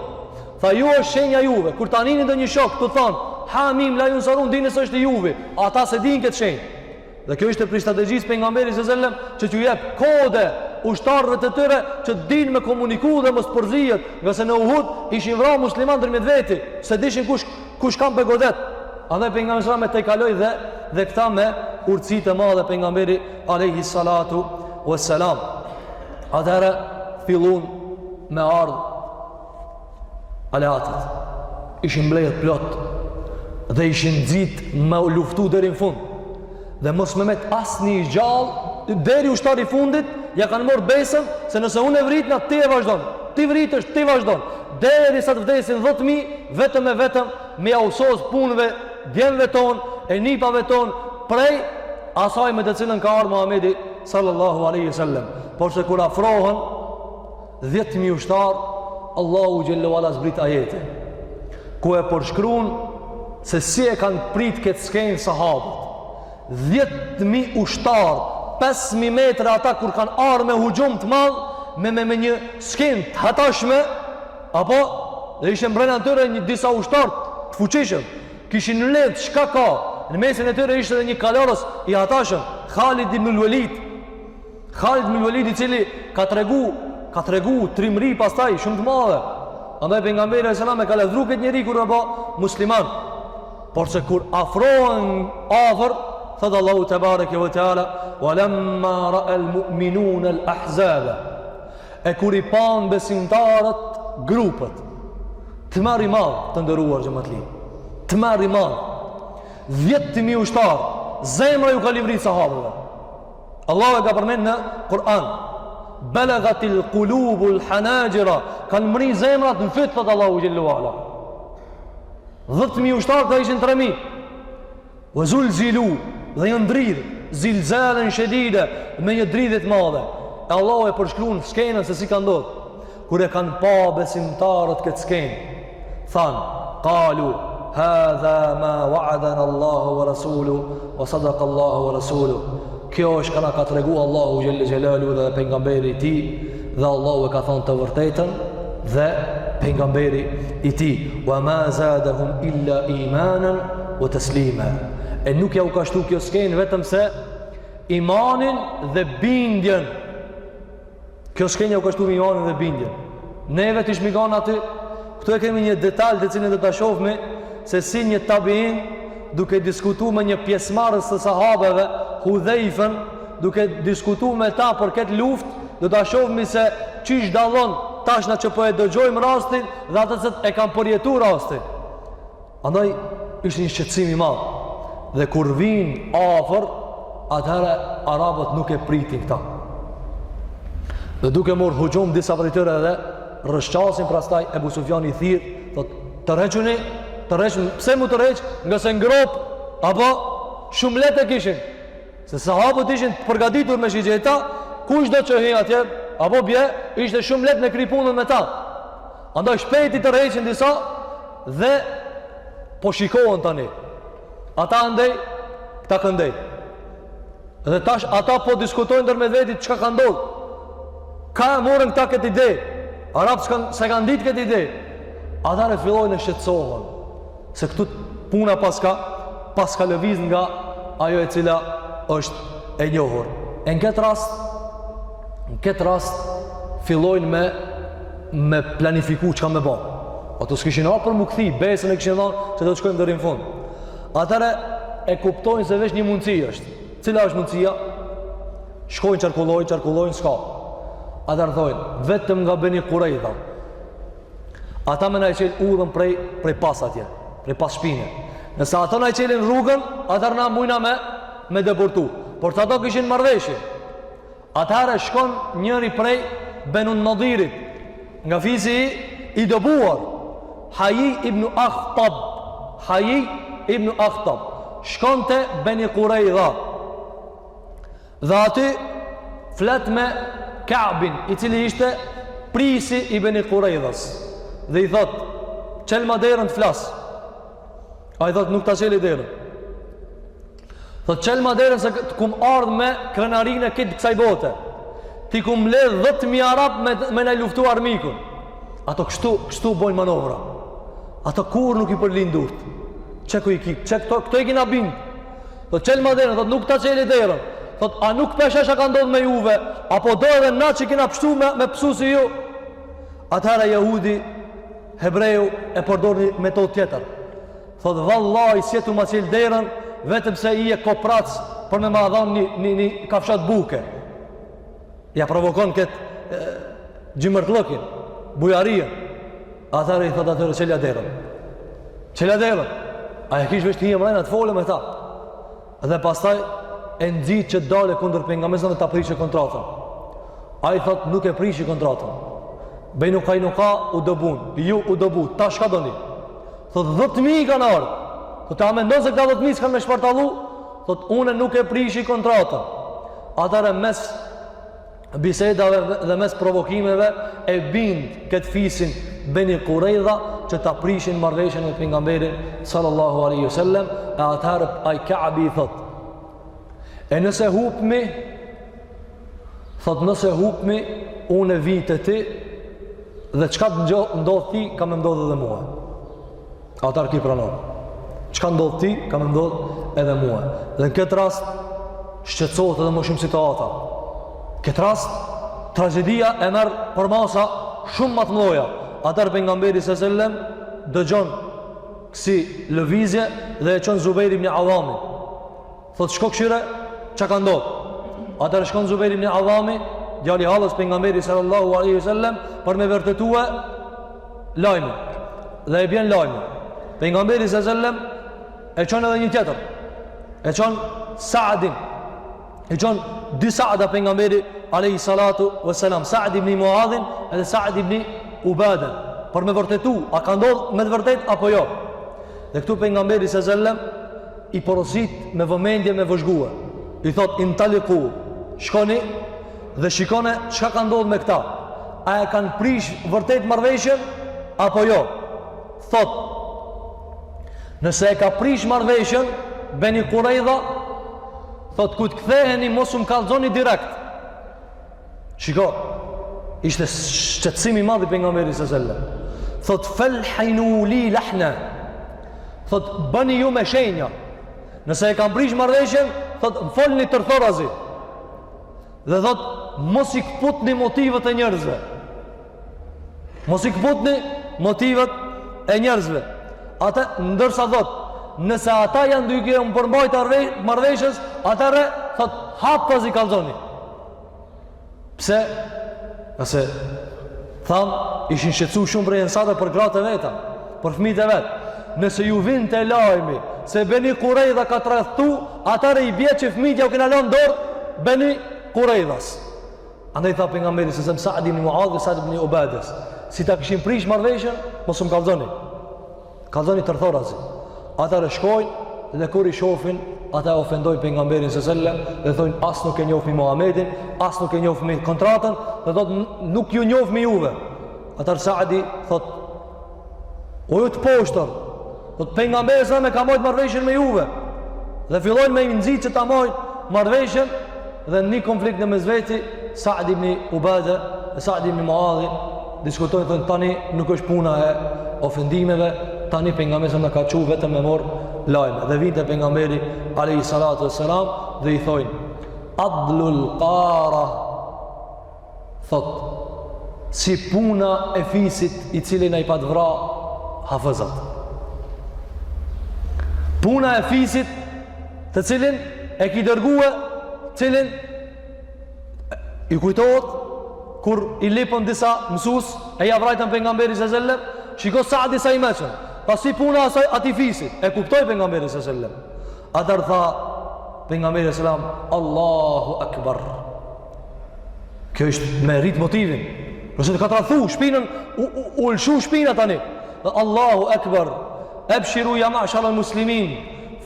Tha ju është shenja juve, kur ta nini ndonjë shok të thonë Hamim la yunsarun, dini se është i juve, ata se dinë këtë shenjë. Dhe kjo ishte për strategjisë pejgamberit sallallahu alajhi wasallam që t'ju jep kode ushtarëve të tyre që dinë me komuniku dhe mos përzihet, nga se në Uhud ishin vrarë muslimanë ndërmjet veti, se dishin kush kanë për godet. Andaj pejgamberi sallallahu alajhi wasallam te kaloi dhe këta me urtësitë e mëdha pejgamberi alayhi salatu wassalam. Atëherë fillun me ardh aleatët. Ishin mbledhur plot dhe ishin nxit me u luftu deri në fund. Dhe mos me met asnjë i gjallë deri ushtari i fundit, ja kanë marrë besën se nëse unë e vritna ti e vazhdon. Ti vritesh, ti vazhdon. Deri sa të vdesin 10.000 vetëm e vetëm me ausos punëve, djemve ton, e nipave ton prej asaj me të cilën ka ardhur Muhamedi sallallahu alaihi wasallam. Por se kur afrohen 10.000 ushtar, Allahu xhallahu ala zbrit ajete ku e përshkruan se si e kanë prit këtë skenë sahabët. 10.000 ushtar, 5.000 metra ata kur kanë ardhur me hujum të madh, me një skenë të hatashme, apo dhe ishte mbrenda tyre një disa ushtar të fuqishëm, kishin lehtë çka ka. Në mesin e tyre ishte edhe një kalorës i hatashëm, Khalid ibn al-Walid. Khalid ibn al-Walid, i cili ka tregu trimëri pastaj shumë të madhe. Andaj pejgamberi sallallahu alajhi wasallam e ka lavdruar këtë njerëz kur apo musliman. Por se kur afrohen afër, thot Allahu te bareke ve teala, "Walamma ra'a al-mu'minuna al-ahzaba." E kur i pan besimtarët grupet, të marrë i madh, të ndëruar xhamatli. Të marrë i madh. 10.000 ushtar, zemra ju ka livrit sahabëve. Allah e ka përmend në Kur'an, balagatil qulubul hanajira, kanë mri zemrat në fyt, thot Allahu xhallahu ala. 10.000 ushtar ka ishin 3.000. Wa zulzilu, dhe janë dridh, zilzalen shedide, me një dridhje të madhe. E Allahu e përshkruan skenën se si ka ndodhur. Kur e kanë pa besimtarët këtë skenë, thanë, qalu hadha ma wa'adana Allahu wa rasuluhu wa sadaqa Allahu wa rasuluhu. Kjo është kana ka tregu Allahu xhelle xhelalu dhe pejgamberi i tij, dhe Allahu e ka thënë të vërtetën dhe pejgamberi i tij. Wa ma zadahum illa imanan wa taslima. E nuk ja u ka shtu kjo skenë vetëm se imanin dhe bindjen. Kjo skenë ja u ka shtu imanin dhe bindjen. Neve të shmigon aty, këtu e kemi një detalj të cilin dhe të shofmi, se si një tabiin duke diskutu me një pjesmarës të sahabeve, Hudhejfen, duke diskutu me ta për këtë luft, dhe të shofmi se qish dallon tashna që po e dëgjojmë rastin dhe atësët e kam përjetu rastin. Andaj ishtë një shqetësim i madhë, dhe kur vinë afër, atëherë arabët nuk e pritin këta. Dhe duke morë hujum disa prej tyre dhe rëshqasin, prastaj Ebu Sufjani i thirë, thot, të requni, pse mu të req, nga se ngrop, apo shumë letë e kishin, se sahabët ishin të përgatitur me shigjeta, kush do që hi atje, apo bje, ishte shumë letë me kripunën me ta. Andaj shpejti të reqin disa, dhe po shikohen tani. Ata ndej, këta këndej. Dhe tash ata po diskutojnë dërme vetit çka ka ndodhë. Ka morën këta këtë ide, Arabë se kanë ditë këtë ide. Ata ne fillojnë në shqetësohen, se këtu puna paska lëviz nga ajo e cila është e njohur. E në këtë rast fillojnë me planifiku çka me bë. Ato s'kishin hapur për mu këthi, besën e kishin dhënë se do të shkojmë deri në fund. Atëre e kuptojnë se veç një mundësi është. Cila është mundësia? Shkojnë qarkullojnë, s'ka. Atëre thojnë, vetëm nga Beni Qurayza. Ata me na i qelë udhën prej pas atje, prej pas shpine. Nëse ata na i qelin rrugën, atëre na mujna me deportu. Por të ato kishin marrëveshje. Atëre shkon njëri prej Benu Nadirit, nga fizi i dëbuar, Haji ibn Akhtab, shkon të Beni Qurayza. Dhe aty flet me Ka'bin, i cili ishte prisi i Beni Qurayzas. Dhe i thot, qel ma derën të flas. A i thot, nuk ta qeli derën. Thot, qel ma derën se të kum ardhë me krenarin e këtë kësaj bote. Ti kum ledh 10.000 Arab me në luftu armikun. Ato kështu bojnë manovra. Ato kur nuk i përlin durt. Që këto i kina bind. Thot, qel ma derën, thot, nuk ta qeli derën. Thot, a nuk peshesha ka ndodhë me juve, apo do edhe na që kina pështu me pësu si ju. Atëherë jahudi, hebreu, e përdor një metod tjetër. Thot, vallaj, sjetu ma qilë derën, vetëm se i e koprac për me ma dhanë një kafshat buke. Ja provokon këtë gjimërtlëkin, bujarien. Atëherë i thot atërë, qelja derën. Qelja derën. A e kish vesh të një mrejnë, të folë me ta. Dhe pastaj, e nëzit që dale kundër pejgamberit dhe ta prishë kontratën. A i thot, nuk e prishë kontratën. Bejnu Kajnuka u dëbun, ju u dëbu, ta shka doni. Thot, 10.000 i kanë ardhë. Thot, a me ndonë se këta 10.000 s'kanë me shpartalu, thot unë nuk e prishi kontratën. Atëherë mes bisedave dhe mes provokimeve e bind këtë fisin Beni Qurayza që ta prishin marrëveshjen me pejgamberin sallallahu alaihi wasallam. E atëherë ai Ka'bi thot, e nëse hupmi, thot nëse hupmi, unë e vi te ti dhe çka ndodh ti ka më ndodhur edhe mua. Atëherë ki pranon. Çka ndodh ti ka më ndodhur edhe mua. Dhe në këtë rast shqetësohet edhe më shumë situata. Këtë rast tragedia e merr për masa shumë më të mëdha. Atëherë pejgamberi sallallahu alajhi wasallam dëgjon kësi lëvizje dhe e çon Zubair ibn Awami. Thot shko këshire, çka ka ndodhur? Atëherë shkon Zubair ibn Awami, djali hallës pejgamberi sallallahu alaihi wasallam, për me vërtetue lajmin. Dhe e bjen lajmi. Pejgamberi sallallahu alaihi wasallam e çon edhe një tjetër. E çon Sa'din. E çon dy Sa'da pejgamberi alayhi salatu wassalam, Sa'd ibn Muadhin dhe Sa'd ibn Ubada, për me vërtetu a ka ndodhur me të vërtet apo jo. Dhe këtu pejgamberi sallallahu alaihi wasallam i porosit me vëmendje, me vëzhgue. I thot intaliqu, shkoni dhe shikone çka ka ndodhur me këta. A e kanë prish vërtet marrëveshjen apo jo? Thot, nëse e ka prish marrëveshjen Beni Qurayza, thot ku të ktheheni mos u kallzoni direkt. Shiko, ishte shqetësimi i madh i pejgamberit sallallahu alajhi wasallam. Thot falhinu li lahna. Thot bëni ju me shenja. Nëse e kanë prish marrëveshjen, thot folni tërthorazi. Dhe thot mos i kputni motivet e njerëzve. Mos i kputni motivet e njerëzve. Ata ndërsa thot, nëse ata janë duke u përmbajtur marrëveshjes, atëherë thot hapaz i kallzoni. Pse? Nëse tham ishin shqetësuar shumë për ensata për gratë e veta, për fëmijët e vet. Nëse ju vjen te lajmi se Beni Qurayza ka tradhtu, atëherë i bie që fëmijët ja u kanë lënë dorë Beni Qurayzas. Andaj tha pejgamberi se Sa'd ibn Muadh dhe Sa'd ibn Ubadah, si ta kishin prish marrëveshjen, mos u kallzoni. Kallzoni tërthorazi. Ata shkojnë dhe kur i shohin, ata ofendojnë pejgamberin sallallahu alajhi wasallam dhe thonë as nuk e njohmi Muhamedit, as nuk e njohmi kontratën, dhe thotë nuk ju njohmi juve. Ata Sa'di thotë o ju të poshtër, thotë pejgamberi sa me ka marrë marrëveshjen me juve. Dhe fillojnë me i nxit që ta marrë marrëveshjen dhe në një konflikt në mes veti Sa'd ibn Ubada dhe Sa'd ibn Muadh diskutojnë, thonë tani nuk është puna e ofendimeve, tani pejgamberi na ka thënë vetëm me marr lajme. Dhe vinte pejgamberi alayhi salatu wassalam dhe i thojnë adlul qara, thot si puna e fisit i cilin ai pa të vra hafezat. Puna e fisit të cilin e ki dërgue, cilin i kujtohet kur i lipën disa mësues e ja vrajtën pejgamberit sallallahu alajhi wasallam, shiko Sa'di sa i mëshëm. Pa si puna asaj ati fisit, e kuptoj pejgamberi sallallahu alajhi wasallam. Atëherë tha pejgamberi sallallahu alajhi wasallam, Allahu akbar. Kjo është me rrit motivin. Nëse të ka tradhu shpinën, u lshu shpina tani. Allahu akbar. Abshiru ya ma'shar al-muslimin.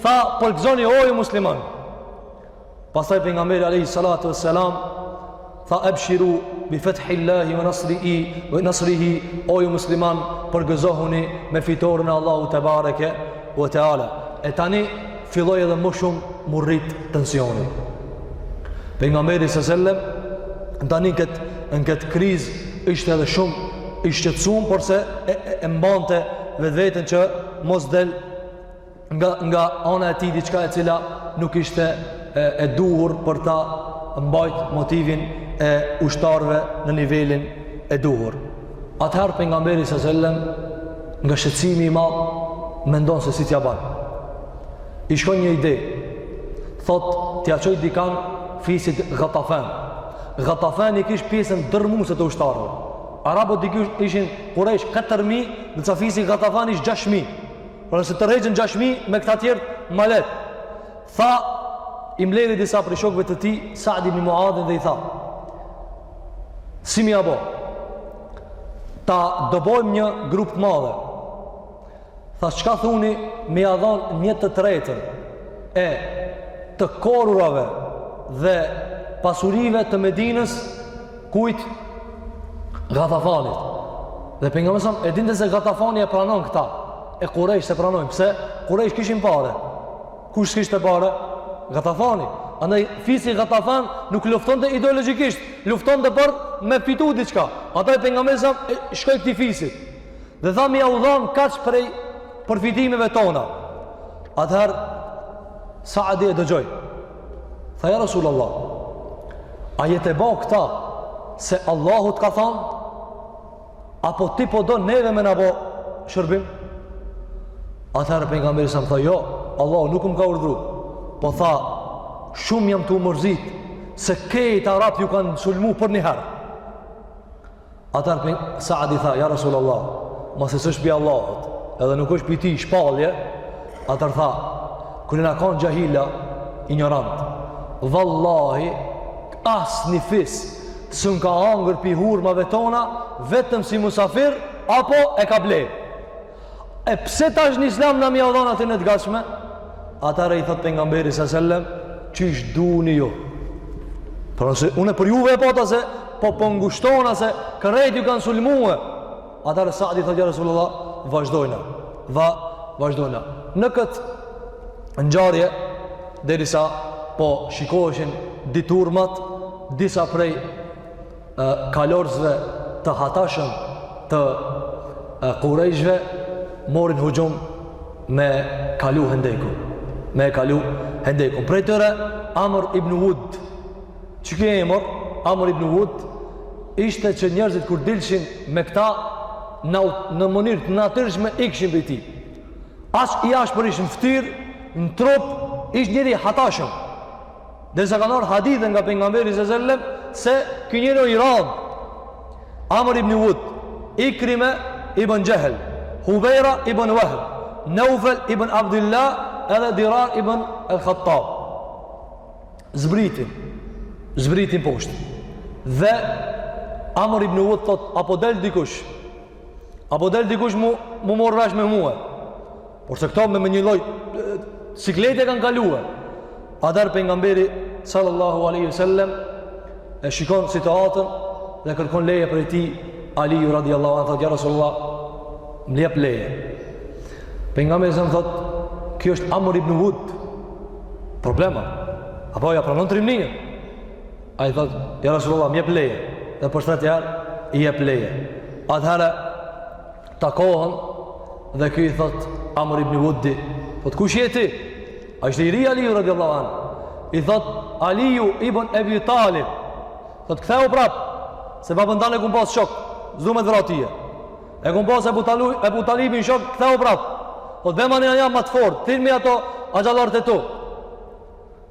Tha përgëzoni o ju musliman. Pastaj pejgamberi alayhi salatu wassalam tha abshiru bi fathillahi wa nasrihi, o ju musliman përgëzohuni me fitoren e Allahu te bareke wa taala. E tani filloi edhe më shumë mu rrit tensioni. Pejgamberi sallallahu alajhi wasallam tani në këtë krizë ishte edhe shumë i shqetësuar, por se e mbante vetveten që mos del nga ana e tij diçka e cila nuk ishte e duhur për ta mbajt motivin e ushtarëve në nivelin e duhur. Atëherë pejgamberi sallallahu alajhi wasallam nga shqetësimi i madh mendon se si t'ja ban. I shkon një ide. Thot t'ja çoj dikan fisit Ghatafan. Ghatafani kish pjesën dërmuese të ushtarëve. Arabët dikush ishin Quraysh 4000, ndërsa fisi Ghatafani ish 6000. Por nëse tërheqën 6000 me këta tjerë malet. Tha i mbledhi disa prej shokëve të tij, Sa'd ibn Muadh, dhe i tha: si mi abo, ta dobojmë një grup të madhe. Tha çka thuni me ia dhon 1/3 e të korurave dhe pasurive të Medinës kujt? Gatafanit. Dhe pejgamberi sa e dinte se Gatafani e pranon këta. E Quraysh se pranojnë. Pse? Quraysh kishin pare. Kush kishte pare? Gatafani. Andaj fisi Gatafan nuk luftonte ideologjikisht, luftonte për me fitu diçka. Ata pejgamberi sa shkoi këtij fisit. Dhe tha mi u dhon kaç prej përfitimeve tona. Atëherë Saadi e dëgjoi. Tha ja Rasulullah, a jetë e ba këta se Allahu të ka thonë, apo ti po do neve me në bo shërbim? Atëherë pejgamberi sa më tha, jo, Allahu nuk më ka urdhru, po tha, shumë jam të umërzit, se kejt Arab ju kanë sulmu për një herë. Atëherë Saadi tha, ja Rasulullah, mos e s'është bi Allahut, edhe nuk është bi ti shpalje, atëherë tha, kërë në kanë gjahila, ignorant, vallahi, as një fis, së në ka angër pi hurmave tona, vetëm si musafir, apo e ka ble. E pse tash në Islam në mja udhana të në të gashme? Atare i thot pejgamberi s.a.s. Qish duni ju? Pra nëse, une për juve e pota se, po ngushtohna se, kërrejt ju kanë sulmuhe. Atare Saadi thot ja Rasulullah, vazhdojna. Vazhdojna. Në këtë ngjarje, derisa po shikoheshin diturmat, disa prej kalorzve të hatashëm të Qurayshve morin hujum me kalu hendekun. Prej tëre Amr ibn Wud. Që kje emër Amr ibn Wud ishte që njerëzit kur dilshin me këta në mënyrë të natyrshme ikshin për ti. As i ashpër ishin ftyr, në trup ish njëri hatashëm. Dhe se ka nërë hadithën nga pejgamberi s.a.s. se ky njëri o i radhë. Amr ibn Wud, Ikrime ibn Jahel, Hubejra ibn Wahb, Naufel ibn Abdullah edhe Dirar ibn el-Khattab. Zbritin poshtë. Dhe Amr ibn Wud thot, apo del dikush mu morë vesh me muhe. Por se këto me një loj siklete kanë kaluhe. Adar pejgamberi sallallahu alaihi wasallam e shikon situatën dhe kërkon leje për ti Aliu radiallahu anhu, thot ja Rasulullah, më jep leje. Pejgamberi sa më thot, kjo është Amr ibn Wud. Problema. Apo ja pranon trimninën. Ai thot, ja Rasulullah, më jep leje. Dhe për shtatë herë i jep leje. Atëherë takohen dhe ky i thot Amr ibn Wudi, thot kush je ti? A ishte i ri Aliu radiallahu anhu. I thot Aliu ibn Abi Talib. Thot ktheu prap, se babën e kum pas shok, s'du me të vratije. E kum pas Ebu Talibin shok, ktheu prap. Thot bema një jam më të fort, thin me ato agjallarët e tu.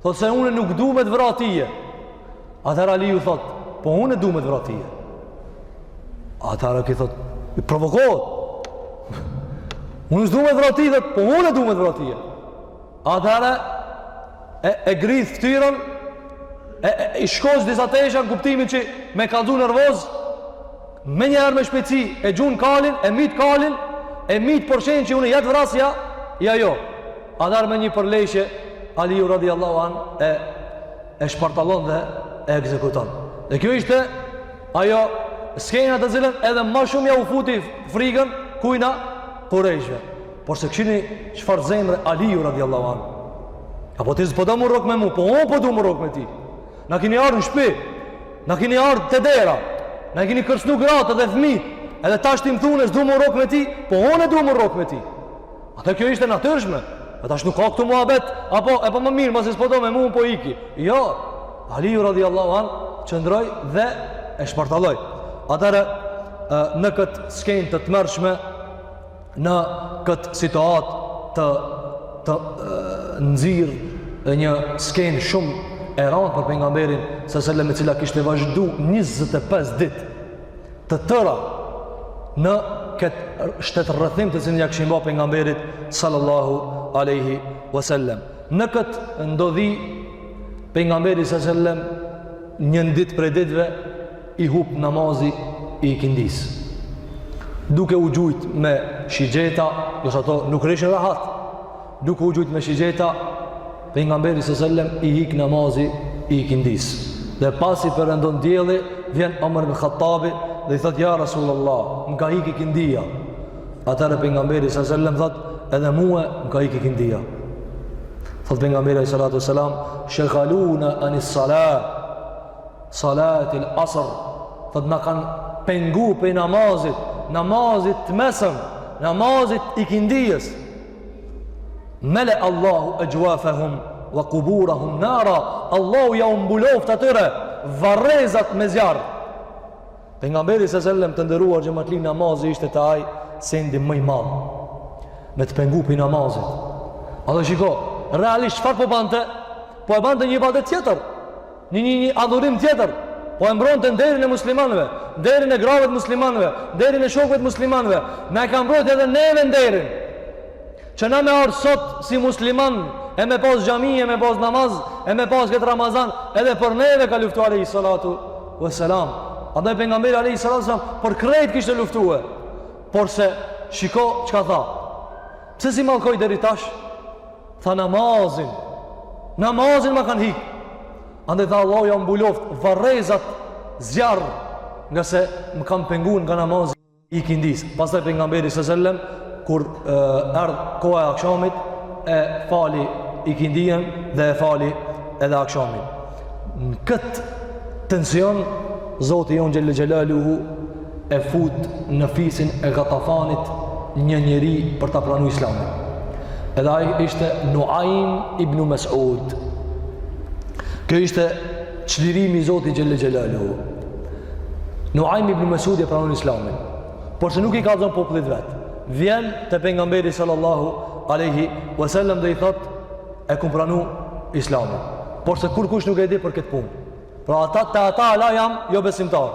Thot se unë nuk du me të vratije. Atëherë Aliu thot, po unë du me të vratije. Atëherë ki thot, i provokohet. Unë s'du me të vratije, po unë du me të vratije. Atëherë e grith ftyrën, i shkosh disa tesha në kuptimin që me kalzu nervoz, me njëherë me shpeci e gjun kalin, e mit përshenë që unë jetë vrasja, ja jo. Atëherë me një përlejshje, Aliu radiallahu an e shpartalon dhe e ekzekuton. Dhe kjo ishte ajo skenat të cilën edhe ma shumë ja u futi frikën kujna Qurayshve. Por se këshini çfarë zemre Aliu radiallahu an. Apo ti s'po do më rok me mu, po unë po du më rok me ti. Na kini ardhë në shpi, na kini ardhë të dera, na kini kërsnu gratë dhe fmi, edhe ta shtim thune s'du më rok me ti, po unë e du më rok me ti. Ate kjo ishte natyrshme, e tash nuk ka këtu muhabet, apo e po më mirë, mos e s'po do me mu, po iki. Jo, Aliu radiallahu an qëndroj dhe e shpartaloj. Atëre, në këtë skenë të mërshme, në këtë situatë të nëzirë një skenë shumë e ranë për pejgamberin s.a.s. me cila kishte vazhdu 25 dit të tëra në këtë shtetë rrëthim të cilin ja këshin ba pejgamberit sallallahu aleyhi wasallam. Në këtë ndodhi pejgamberi s.a.s. një dit për ditve i hup namazi i ikindis, duke u gjujt me shigjeta, jose ato nuk rishin rahat, duke u gjujt me shigjeta pejgamberi s.a.s. i hik namazi i ikindis. Dhe pasi përëndon dielli, vjen Omer ibn Khattabi dhe i thot, ja Rasulullah, më ka hik ikindia. Atëherë pejgamberi s.a.s. thot, edhe mua më ka hik ikindia. Thot pejgamberi s.a.s. sheghaluna anis salatil asr. Thot, na kanë pengu për namazit të mesëm, namazit ikindijës. Mele Allahu e gjwafehum wa kuburahum nara. Allahu ja umbuloft atyre varrezat me zjarë. Pejgamberi s.a.s. të ndëruar xhamatli, namazi ishte të aj sendi më i madh me të pengu për namazit. A dhe shiko, realisht çfarë po bante? Po e bante një ibadet tjetër, një adhurim tjetër. Po e mbronte nderin e muslimanëve, nderin e gravet muslimanëve, nderin e shokëve të muslimanëve. Na e ka mbrojtë edhe neve nderin. Që na me ardhë sot si musliman, e me pas xhami, e me pas namaz, e me pas këtë Ramazan, edhe për neve ka luftuar alayhi salatu vesselam. Andaj pejgamberi alayhi salatu vesselam për krejt kishte luftuar. Por se shiko çka tha. Pse si mallkoi deri tash? Tha namazin ma kanë hik. Andaj tha Allahu ja mbuloft varrezat zjarr, nga se më kanë penguar nga namazi i ikindis. Pastaj pejgamberi s.a.s. kur erdh koha e akşamit, e fali ikindien dhe e fali edhe akşamin. Në këtë tension Zoti jon xhel xhelaluhu e fut në fisin e Gatafanit një njeri për ta pranuar Islamin. Edhe ai ishte Nuaim ibn Mas'ud. Kjo ishte çlirimi i Zotit xhel xhelaluhu. Nuaim ibn Mas'ud e pranon Islamin, por se nuk i ka dhënë popullit vet. Vjen te pejgamberi sallallahu alaihi wasallam dhe i thot, e kum pranu Islamin, por se kur kush nuk e di për këtë punë. Pra ata ala jam jo besimtar.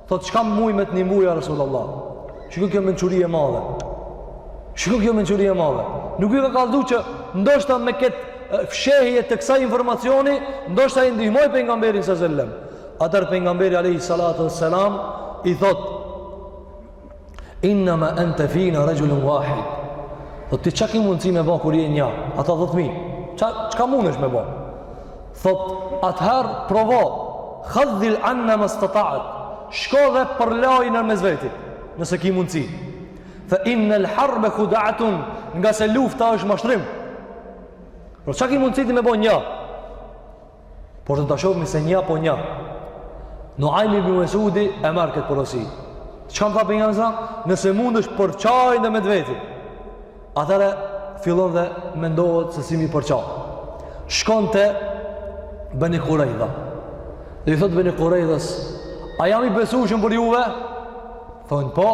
Thot, çka muj me të nimbuja Rasulullah? Shiko kjo mençuri e madhe. Shiko kjo mençuri e madhe. Nuk ju ka kallëdu që ndoshta me këtë fshehje të kësaj informacioni, ndoshta i ndihmoj pejgamberin sallallahu alaihi wasallam. Atër pejgamberi alaihi salatu wassalam i thot, innama anta fina rajulun wahid. Thot, ti çka ke mundësi me bë kur je një? Ata 10.000. Çka mundesh me bë? Thot, atëherë provo, khadhil anna mastata'at. Shko dhe përlaj në mes vetit, nëse ki mundësi. Fa innal harba khuda'atun, nga se lufta është mashtrim. Por çka ki mundësi ti me bë një? Por të ta shohim se një po një. Nuaim ibn Mas'udi e marr këtë porosi. Çka ka pejgamberi sa? Nëse mundesh përçaj në mes vetit. Atëra fillon dhe mendohet se si mi përçaj. Shkonte Beni Quraidha. Dhe i thot Beni Quraidhas, a jam i besueshëm për juve? Thonë, po,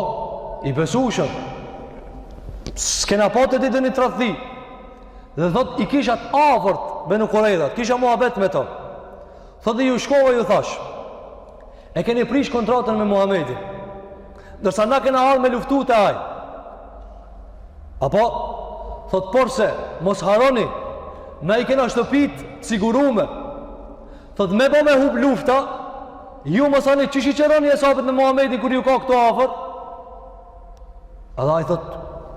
i besueshëm. S'kena po të ditë një tradhti. Dhe thot, i kishat afërt Beni Quraidhat, kisha muhabet me to. Thot, ju shkova ju thash, e keni prish kontratën me Muhamedit, ndërsa na kena ardhur me luftu të aj. Apo, thot, por se, mos haroni, na i kena shtëpit sigurume. Thot, me po me hub lufta, ju mësani që shi qëroni e sapet në Muhamedit kër ju ka këto afer? Adha i thot,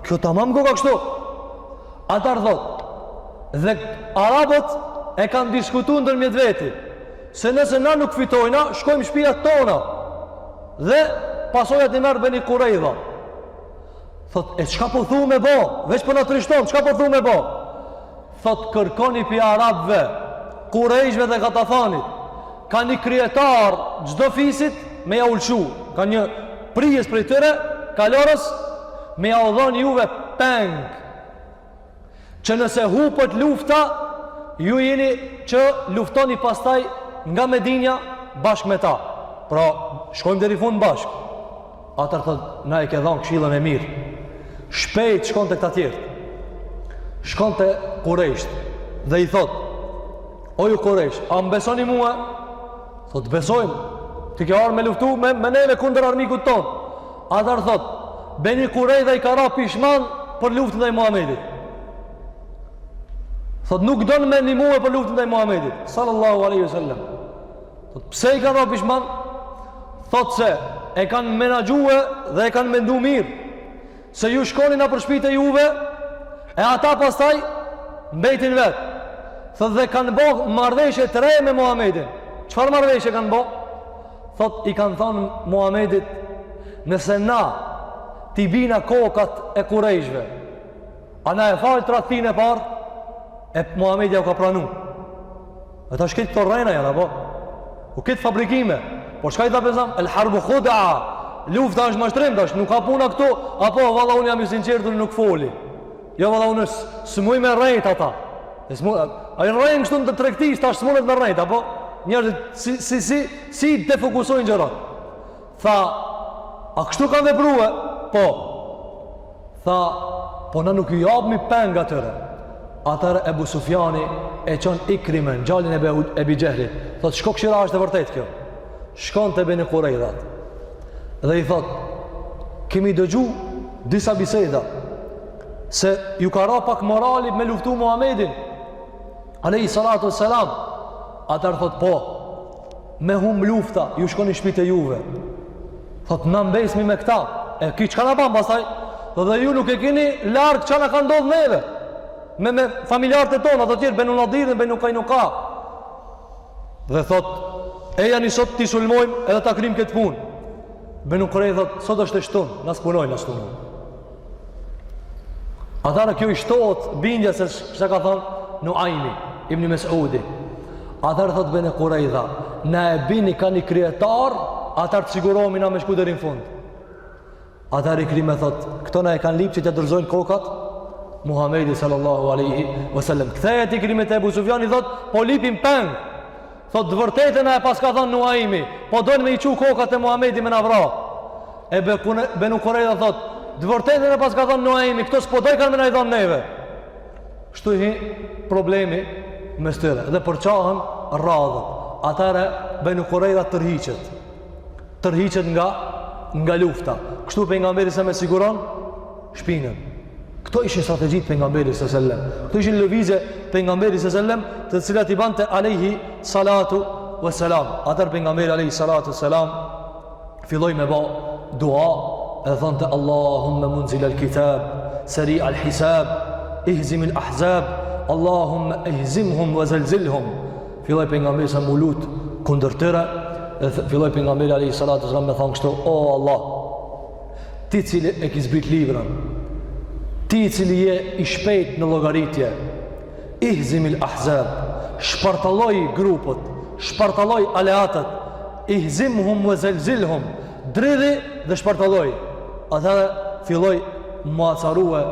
kjo tamam ko ka kështu. Atar thot, dhe Arabët e kanë diskutu ndërmjet veti, se nëse na nuk fitojna, shkojmë shpijat tona, dhe pasojat i merë Beni Quraidha. Thot, e qka po thu me bo? Veç për në trishton, qka po thu me bo? Thot, kërkoni pi Arabëve, Kurejshve dhe Gatafanit, ka një krijetar gjdo fisit me ja ulshu, ka një prijes për i tëre, kalorës, me ja udhon juve peng, që nëse hupët lufta, ju jeni që luftoni pastaj nga Medinja bashk me ta. Pra, shkojmë deri fund bashk. Atër thët, na e ke dhanë këshillën e mirë. Shpejt shkon të këta tjertë. Shkon të Kurejsht dhe i thot, o ju Kurejsht, a më besoni mua? Thot, besojmë, ti ke arë me luftu me neve kundër armikut tonë. Atër thot, Beni Quraidha i ka ra pishman për luftën dhe i Muhamedit. Thot, nuk donë me një muhe për luftën dhe i Muhamedit sallallahu aleyhi sallam. Thot, pse i ka ra pishman? Thot se e kanë menagjue dhe e kanë mendu mirë, se ju shkoni nga përshpite juve, e ata pastaj mbetin vetë. thot dhe kanë bë marrëveshje të re me Muhamedit. Çfarë marrëveshje kanë bë? Thot i kanë thonë Muhamedit, nëse na t'i bina kokat e Kurejshve, a na e falë tradhtin e parë, e Muhamedi ja u ka pranu. E ta shkejt të rejna janë, apo? U këtë fabrikime. Por shka i ta pesam? El harbu khuda. Lufta është mashtrim, tash nuk ka puna këtu, apo valla unë jam i sinqertë, unë nuk foli. Jo valla unë s'muj me rejt ata. A i rejnë kështu në të tregtis, tash s'munet me rejt, apo? Njerëzit si të fokusojnë gjërat. Tha, a kështu kanë vepruhe? Po. Tha, po na nuk i japmi penga tëre. Atër Ebu Sufjani e qonë Ikrimen, gjallin e Ebi Gjehlit. Thot, shko këshira është e vërtet kjo. Shkon të Beni Kurejdat. Dhe i thot, kemi dëgju disa biseda, se ju ka ra pak morali me luftu Muhamedin, alayhi salatu wassalam. Atër thot, po, me hum lufta, ju shkoni shpite juve. Thot, na mbesmi me këta. E ki që ka na ban, pastaj? Dhe ju nuk e keni largë që na ka ndodhë neve. Me familjarët e tonë, ato tjerë, Benu Nadir dhe Benu Kainuka. Dhe thot, e janë i sot t'i sulmojmë edhe t'a krymë këtë punë. Benu Kurej thot, sot është e shtunë, nësë punojnë, nësë punojnë. Atara kjo i shtohet bindja se shtë ka thonë, Nuaimi, Ibni Mesudi. Atara thot Benu Kurej tha, na e bini ka një krijetar, atara të sigurohemi na me shku deri në fund. Atara i krime thot, këto na e kanë lipë që t'ja dërzojnë kokat, Muhamedi sallallahu alaihi wasallam. Kthehet i krimit e Ebu Sufjani, thot, po lipim peng. Thot, vërtetën e pas ka thonë Nuaimi, po dojnë me i qu kokat e Muhamedi me navra. E Benu Kurejda thot, vërtetën e pas ka thonë Nuaimi, këto s'po doj kanë me na i thonë neve. Shtu hi problemi me styre, dhe përqahën radhët. Atare Benu Kurejda tërhiqet nga lufta. Kështu pejgamberi se me siguron shpinën. Këto ishin strategjit pejgamberit sallallahu alaihi wasallam. Këto ishin lëvizje pejgamberit sallallahu alaihi wasallam, të cilat i bante alayhi salatu wassalam. Atar pejgamberi alayhi salatu wassalam filloi me bë dua, e thonte Allahumma munzil al-kitab, sari al-hisab, ihzim al-ahzab, Allahumma ihzimhum wa zalzilhum. Filloi pejgamberi sa mulut kundër tyre, filloi pejgamberi alayhi salatu wassalam me thonë kështu, o Allah, ti cili e ke zbrit librën, ti cili je i shpejt në llogaritje, ihzimil ahzab, shpartalloj grupët, shpartalloj aleatët, ihzimhum wa zalzilhum, dridhi dhe shpartalloj. Atëherë filloi muacarue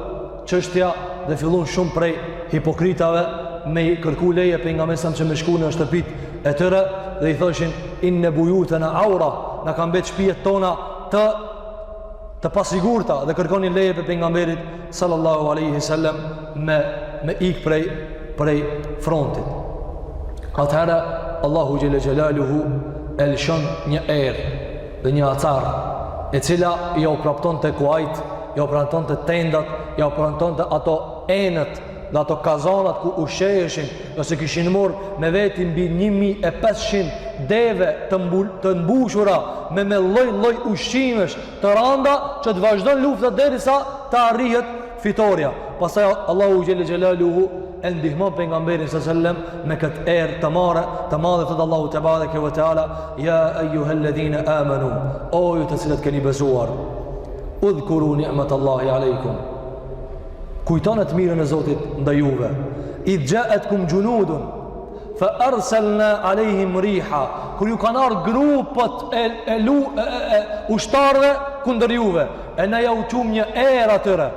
çështja dhe fillon shumë prej hipokritave me kërku leje pejgamberit që me shku në shtëpitë e tyre dhe i thoshin inne buyutana aura, na kanë mbet shtëpitë tona të pasigurta, dhe kërkonin leje për pejgamberit sallallahu alaihi wasallam me ik prej frontit. Atëherë Allahu xhelle xhelaluhu elshon një erë dhe një acar, e cila ja u prapton të kuajt, ja u prapton të tendat, ja u prapton të ato enët dhe ato kazanat ku ushqeheshin, nëse kishin marrë me veti mbi 1500 deve të mbushura me lloj ushqimesh të randa që të vazhdon lufta derisa të arrihet fitoria. Pastaj Allahu xhelle xhelaluhu e ndihmon pejgamberin sallallahu alaihi wasallam me këtë erë të madhe, thot Allahu te bareke ve teala, ya ayyuhalladhina amanu, o ju të cilët keni besuar, udhkuru ni'matallahi aleikum, kujtonet mirën e Zotit ndaj juve, idh ja'atkum junudun fa arsalna alejhim riha, kur ju kanë ardhur grupët e ushtarëve kundër juve, e na ja u çum një erë atyre,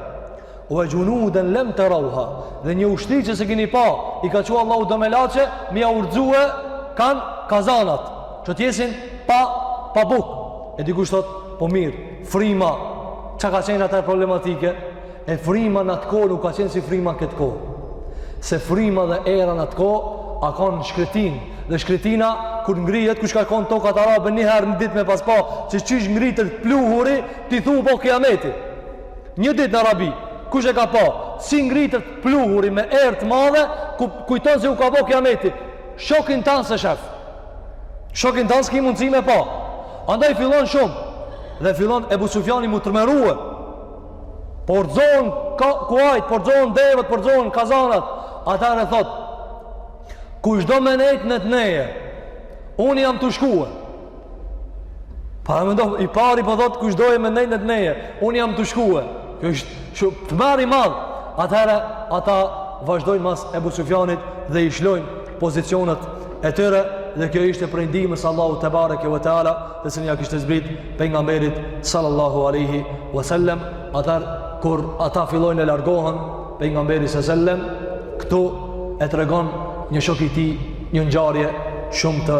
wa junudan lam tarawha, dhe një ushtri që se keni pa, i ka thënë Allahu domelaçe, mi ja urxue kanë kazanat që të jesin pa buk. E dikush thot, po mirë, frima çka ka qenë atë problematike? E frima në atë kohë nuk ka qenë si frima në këtë kohë. Se frima dhe era në atë kohë a kanë shkretin, dhe shkretina kur ngrihet, kush ka konë tokat arabe një herë në ditë me pas pa, që qish ngritët pluhuri, ti thu po kiameti. Një ditë në Arabi, kush e ka pa, si ngritët pluhuri me erë të madhe, kujton se u ka po kiameti. Shokin tanë se shef. Shokin tanë s'ki mundësi me pa. Andaj fillon shumë, dhe fillon Ebu Sufjani mu tërmeruë, porzohen kuajt, porzohen devet, porzohen kazanat. Atare thot, kushdo me nejt në të neje, unë jam të shkue. Para me ndohë, i pari po thot kushdo e me nejt në të neje, unë jam të shkue. Kjo është të marri madhë. Atëherë, ata vazhdojnë mas Ebu Sufjanit dhe i shlojnë pozicionet e tëre, dhe kjo ishte prej ndihmës Allahu te bareke ve teala, të cilin ja kishte zbrit pejgamberit sallallahu alaihi wasallam. Atëherë kur ata fillojnë e largohen pejgamberit sallallahu alaihi wasallam, këtu e tregon një shok i tij një ngjarje shumë të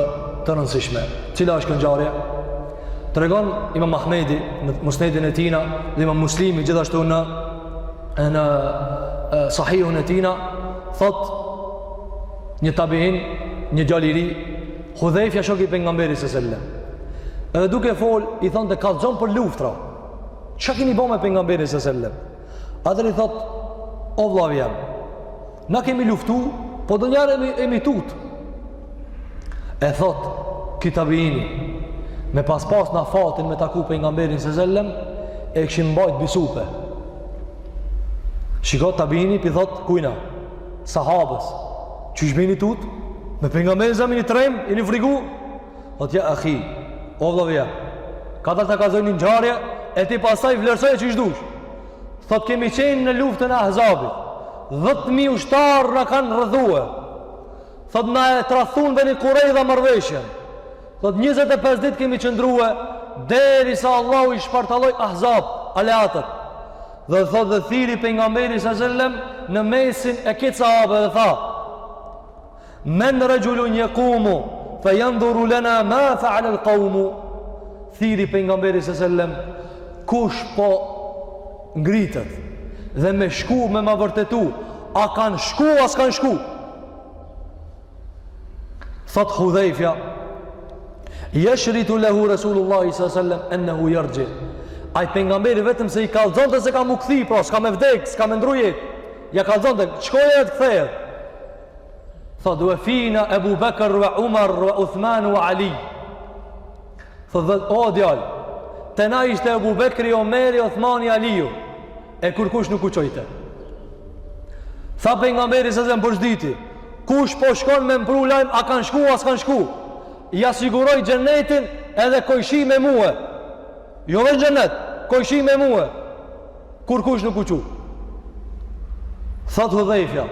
rëndësishme. Cila është kjo ngjarje? Tregon Imam Ahmedi në Musnedin e tina dhe Imam Muslimi gjithashtu në Sahihun e tina, thot një tabiin, një gjaliri, Hudhejfja shoki pejgamberit sallallahu alaihi wasallam. Edhe duke fol i thonte kallxon për luftra. Çka keni bën me pejgamberin sallallahu alaihi wasallam? Atëri thot, o vllavi jam, na kemi luftu, po do njëherë emi tut. E thot ky tabiini, me pas na fatin me taku pejgamberin sallallahu alaihi wasallam, e kishim mbajt bisupe. Shikot tabiini pi thot kujna, sahabës, çu shbini tut? Me pejgamberin zamin i trem, i një frigu, o tja akhi, o vlavja, ka të kazojnë një ngjarje, e ti pasaj vlerësoj e që ishdush. Thot kemi qenë në luftën e Ahzabit, 10.000 ushtarë në kanë rëdhue, thot na e trathun dhe një kurej dhe mërveshjen, thot 25 dit kemi qëndruhe, deri sa Allahu i shpartaloj Ahzab, aleatët, dhe thot dhe thiri pejgamberi sallem në mesin e këtë sahabe dhe tha, men rëgjullun jekumu fe jandhuru lena ma faal el kaumu, thiri pejgamberi sallem, kush po ngritet dhe me shku me ma vërtetu, a kanë shku a s'kan shku? Thot Hudhejfja, jeshritu lehu Resulullahi sallem ennehu jërgji, aj pejgamberi vetëm se i kallxon të se ka mu këthi, pra s'ka me vdek, s'ka me ndrujet, ja kallxon të shkoje e të kthejet. Thot duhe fina Ebu Bekër ve Umar ve Uthman ve Ali. Thot dhe o djall, të na ishte Ebu Bekri, Omeri, Uthmani, Aliju, e kur kush nuk u qojte. Tha pejgamberi se zem përshditi, kush po shkon me mpru lajm, a kanë shku, a s'kan shku, ja siguroj gjennetin edhe kojshi me muhe, jo dhe gjennet, kojshi me muhe, kur kush nuk u qu. Thot Hudhejfja,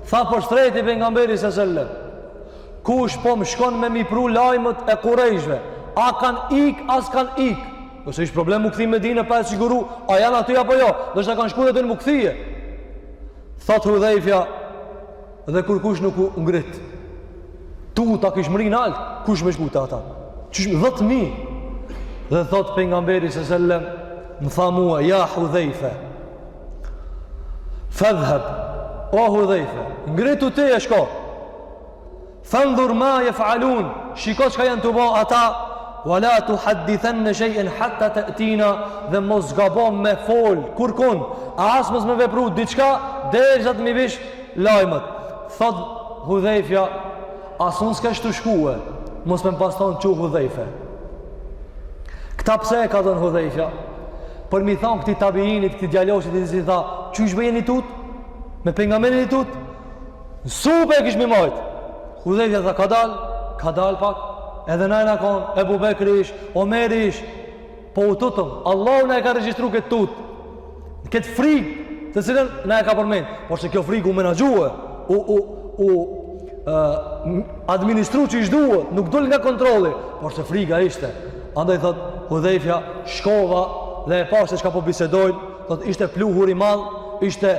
tha për shtrejti pejgamberi sallallahu, kush po më shkon me mi pru lajmët e kurejshve, a kan ik, a s'kan ik, nëse ish problem mu këthi me dine pa e siguru, a janë aty apo jo, dështë a kanë shku dhe të në mu këthije. Thot Hudhejfja, dhe kur kush nuk u ngrit, tu ta kish mërin altë, kush me shku të ata, qysh 10.000, dhe thot pejgamberi sallallahu, më tha mua, ja Hudhejfe, fadhhab, o Hudhejfe, ngritu ti e shko, fandhur ma je faalun, shiko qka janë të bo ata, wala tu haddithen në shejën hatta të tina, dhe mos gabon me fol, kur kun, a as mos me vepru diçka, dhe zat mi vish lajmët. Thot Hudhejfja, as unë s'ka shtu shkue, mos me paston që Hudhejfe. Këta pse e ka dhënë Hudhejfja? Për mi thonë këti tabiinit, këti djalloshit, i si tha, që ishbe jeni tut? Me pejgamberin i tut? Supe e kishmi majt. Hudhejfja tha, ka dal pak, edhe najna konë, Ebu Bekri ish, Omeri ish, po u tutëm, Allah në e ka regjistru këtë tut, këtë frikë, të cilën në e ka përmen, por se kjo frikë u menagjue, administru që ishtë duhet, nuk dull nga kontroli, por se frika ishte. Andaj thot, Hudhejfja, shkova dhe e pashtë që ka po bisedojnë, thot, ishte pluhur i madh, ishte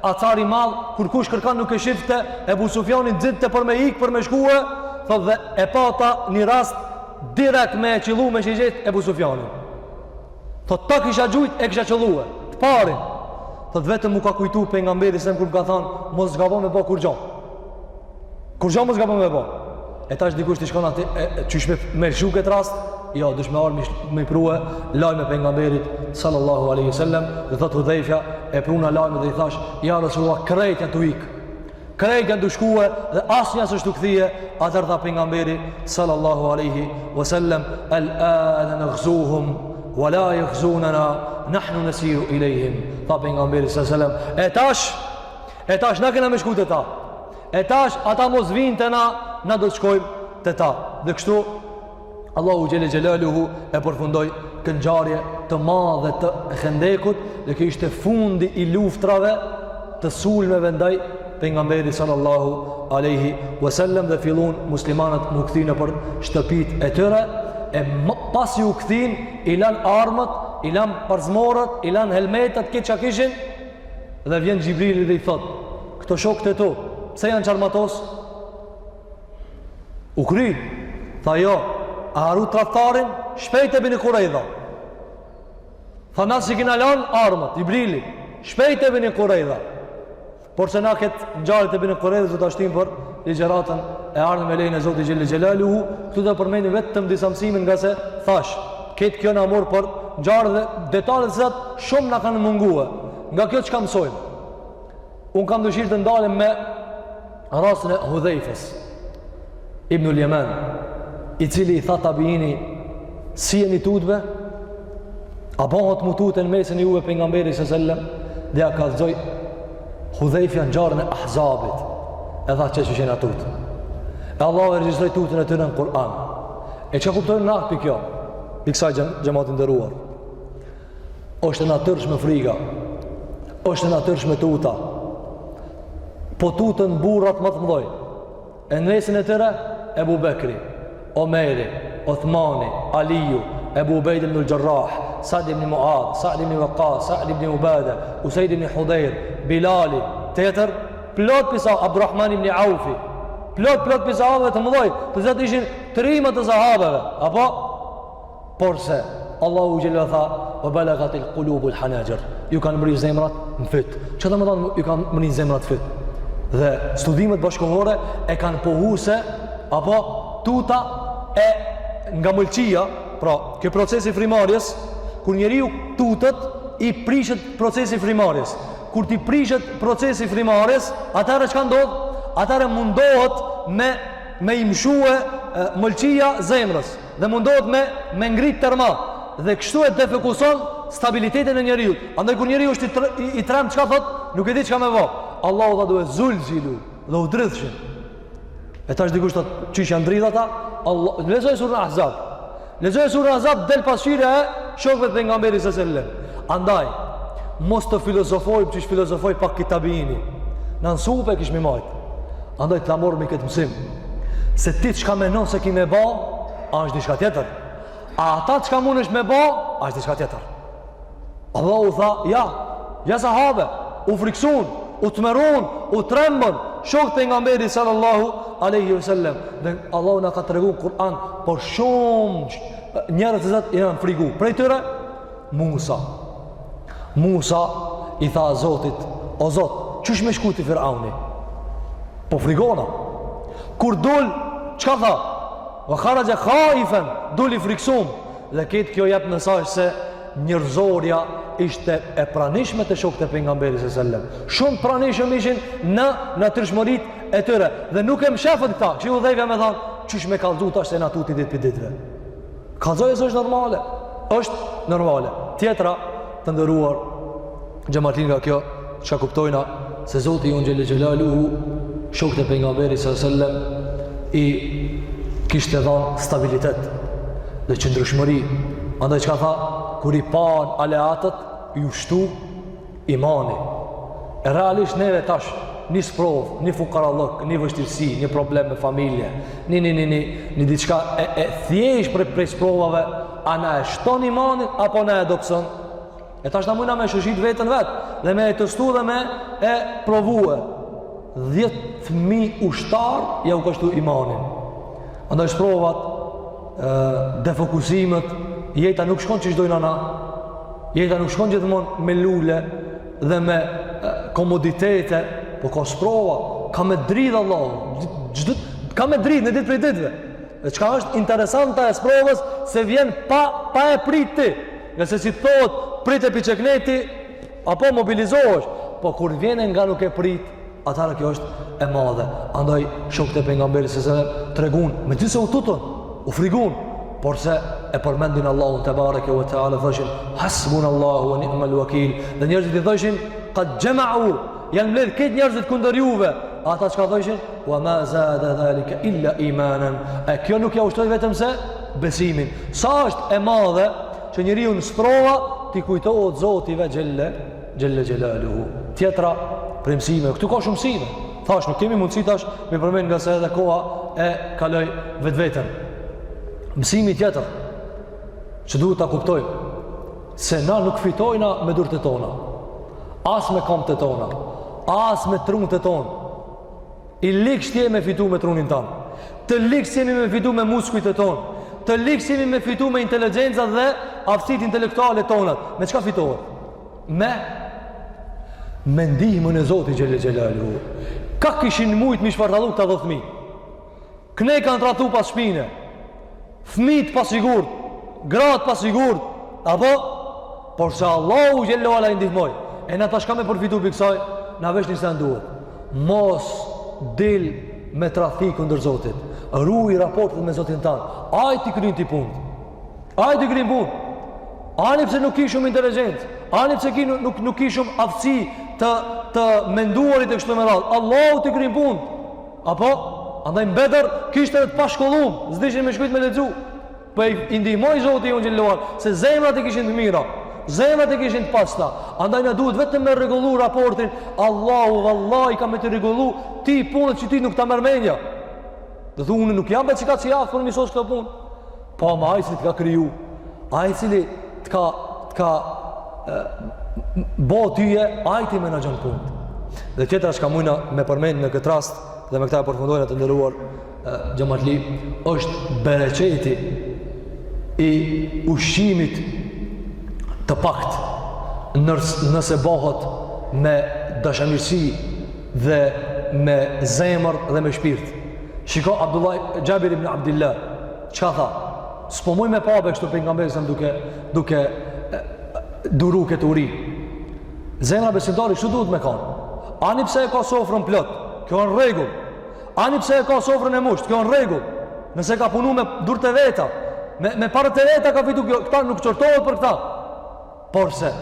acar i madh, kur kush kërkan nuk e shifte, Ebu Sufjanin dzitte për me ikë, për me shkue, thot, dhe e pata një rast direkt me e qillu me shigjet Ebu Sufjanin. Thot, ta kisha gjujt, e kisha qilluhe, të parin. Thot, vetëm mu ka kujtu pejgamberi se më kur më ka thonë, mos zgabon me bo kur gjo. Kur gjo mos zgabon me bo. E ta është dikush të shkon ati, qysh me shu këtë rast, jo, dush me arë me i pruhe lajme pejgamberit sallallahu alaihi sallam, dhe thot Hudhejfja, e pruna lajme dhe i thash, ja Rasulullah, krejt janë të ikë, krejt janë të shkue, dhe asë njësë është të këthije, atër tha pejgamberi sallallahu alaihi wasallam, al-ana nëgzuhum, wala yëgzunana, nahnu nasiru i lejhim, tha pejgamberi sallallahu alaihi wasallam, e tash, na kena me shku të ta, E tash ata mos vinë të na do të shkojmë të ta. Dhe kështu Allahu Gjelle Gjelaluhu e përfundoi këngjarje të madhe të Khendekut, dhe kjo ishte fundi i luftrave të sulmeve ndaj pejgamberit sallallahu alaihi wasallam, dhe fillon muslimanët mu kthinë për shtëpitë e tyre, e pasi u kthin, i lan armët, i lan parzmorët, i lan helmetat, këtë çka kishin, dhe vjen Xhibrili dhe i thot: "Këto shokët e tu, pse janë çarmatos?" U kry, tha jo, a haru tradhtarin, shpejt e bini Kurejda. Tha nasi kina lan armët, Xhibrili, shpejt e bini Kurejda. Por se na këtë ngjarjet e bini Kurejda do ta shtim për ligjeratën e ardhmë me lejen e Zotit Gjelle Xhelaluhu. Këtu do përmendim vetëm disa mësime, nga se thash, këtë kjo na mor për ngjarje dhe detajet se shumë na kanë munguar. Nga kjo çka mësojmë? Un kam dëshirë të ndalem me rastin e Hudhaifës ibnul Yaman, i cili i tha tabiini: "Si jeni tutbe? A bëhet mutute në mesin e juve pejgamberit sallallahu alajhi wasallam?" Dhe ja kallzoi Hudhaifja ngjarjen e Ahzabit. E tha që qenë atut. E Allah e regjistroi tutën e tyre në Kur'an. E çka kuptojnë na për kjo? Piksa xhamatin nderuar. Është e natyrshme frika. Është e natyrshme tuta. Po tutën burrat më të mëdhoj. E në mesin e tyre Ebu Bekri, Omeri, Othmani, Aliju, Ebu Ubejd ibn al-Jarrah, Sa'd ibn Mu'adh, Sa'd ibn Waqqas, Sa'd ibn Ubada, Usaid ibn Hudayr, Bilali, tjetër plot pisa Abdurrahman ibn Aufi, plot pisa sahabëve të mëdhoj, të cilat ishin trimat të sahabeve, apo porse Allahu xhela tha: "Wa balagatil qulubul hanajir." Ju kanë mbri zemrat në fyt. Çfarë do të thonë ju kanë mbri zemrat në fyt? Dhe studimet bashkëkohore e kanë pohuse apo tuta e nga mëlçia, pra kjo procesi frimarjes, kur njeriu tutet, i prishet procesi frimarjes. Kur ti prishet procesi frimarjes, atëherë çka ndodh? Atëherë mundohet me i mshue mëlçia zemrës, dhe mundohet me ngrit tërma, dhe kështu e defekuson stabilitetin e njeriu. Andaj kur njeriu është i trem, çka thot? Nuk e di çka më vao. Allahu dha duhet zulzilu, dhe u dridhshin. E tash dikush thot, çish janë dridh ata? Allah, lexoj surën Ahzab. Lexoj surën Ahzab del pasqyrë e shokëve të pejgamberit sallallahu alajhi wasallam. Andaj mos të filozofojmë çish filozofoj pak kitabiini. Në supe kish më majt. Andaj të morëm këtë mësim. Se ti çka mendon se ki më bë, është diçka tjetër. A ata çka mundesh më bë, është diçka tjetër. Allahu tha, ja sahabe, u friksun, u tmerun, u trembën shokët e pejgamberit sallallahu alaihi wasallam. Dhe Allahu na ka treguar Kur'an por shumë njerëz që janë frigu. Prej tyre Musa i tha Zotit: "O Zot, çish më shkuti Firauni?" Po frigona. Kur dol, çka tha? Wa kharaja khaifan, doli friksum. Dhe këtë kjo jep mesazh se njerëzorja ishte e pranishme të shokët e pejgamberit sallallahu alajhi wasallam. Shumë pranishëm ishin në natyrshmëritë e tyre dhe nuk e mshefën këta. Që Hudhaifja më than, çish më kallzu tash se na tuti ditë për ditëve. Kallzoja është normale. Është normale. Tjetra të ndëruar xhamatin nga kjo, çka kuptojna se Zoti Jon Xhelel Xhelaluhu shokët e pejgamberit sallallahu alajhi wasallam i kishte dhënë stabilitet dhe qëndrueshmëri. Andaj çka tha, kur i pan aleatët, ju shtu imani. E realisht neve tash një sprov, një fukarallëk, një vështirësi, një problem me familje, një diçka e thjesht prej sprovave, a na e shton imanin apo na e dobson? E tash na mujna me shoshit vetën vetë dhe me e testu dhe me e provue. 10.000 ushtar ja u ka shtu imanin. Andaj sprovat, defokusimet, jeta nuk shkon që shdojnë ana, jeta nuk shkon gjithmonë me lule dhe me komoditete, po ka sprova, ka me dridh Allah, ka me dridh në ditë prej ditëve. Dhe qka është interesanta e sprovës, se vjen pa e prit ti, nga se si thot prit e piqekneti, apo mobilizohesh, po kur vjen nga nuk e prit, atara kjo është e madhe. Andaj shokët e pejgamberit se tregun, me ty se u tutën, u frigun, por se e përmendin Allahun te bareke ve teala, thoshin hasbunallahu wa ni'mal wakeel. Dhe njerëzit i thoshin qad jama'u, janë mbledh këtë njerëzit kundër juve, ata çka thoshin? Wa ma zada dhalika illa imanan. E kjo nuk ja ushtoi vetëm se besimin. Sa është e madhe që njeriu në sprova ti kujtohet Zoti ve xhelle xhelaluhu. Tjetra për mësime, këtu ka shumë mësime. Thash nuk kemi mundësi tash me përmend nga se edhe koha e kaloi vetveten. Mësimi tjetër që duhet ta kuptojmë se na nuk fitojna me durët tona, as me kamët tona, as me trunët tonë. I likës jemi me fitu me trunin tanë, të likës jemi me fitu me muskujt tonë, të likës jemi me fitu me inteligenca dhe aftësitë intelektuale tonat. Me çka fitohet? Me ndihmën e Zotit xhelle xhelaluhu. Ka kishin mujt mi shpartallu këta 10.000. Këne kanë tratu pas shpine, fëmijët pas sigurt, gratë pas sigurt, apo por se Allahu xhelle wala i ndihmoi. E na tash kam e përfitu për kësaj, na vesh një se duhet. Mos dil me trafik ndër Zotit. Ruaj raportet me Zotin tan. Ai ti kryen ti punë. Ai ti kryen punë. Ani pse nuk ki shumë inteligencë, ani pse nuk ki shumë aftësi të menduarit e kështu me radhë. Allahu ti kryen punë. Apo andaj në Bedër kishte të pashkollum, s'dishin me shkujt me lexu. Po i ndihmoi Zoti unë xhelluar se zemrat e kishin të mira. Zemrat e kishin të pasta. Andaj na duhet vetëm me rregullu raportin. Allahu vallahi ka me të rregullu ti punët që ti nuk ta merr mendja. Do thonë unë nuk jam vetë çka si afër më sos këtë punë. Po ma ai si të ka kriju, ai cili të ka bo tyje, ai ti menaxhon punët. Dhe tjetra që ka mujna me përmend në këtë rast dhe me këta e përfundojnë të ndëruar xhamatli është bereqeti i ushqimit të pakt nëse bëhet me dashamirësi dhe me zemër dhe me shpirt. Shiko Jabir ibn Abdullah çka tha? S'po muj me pabe kështu pejgamberi sa duke duru këtë uri. Zemra besimtari kështu duhet me kanë. Ani pse e ka sofrën plot, kjo është rregull. Ani pse e ka sofrën e musht, kjo është rregull. Nëse ka punu me durët e veta, me parët e veta ka fitu, këta nuk qortohet për këta. Por se,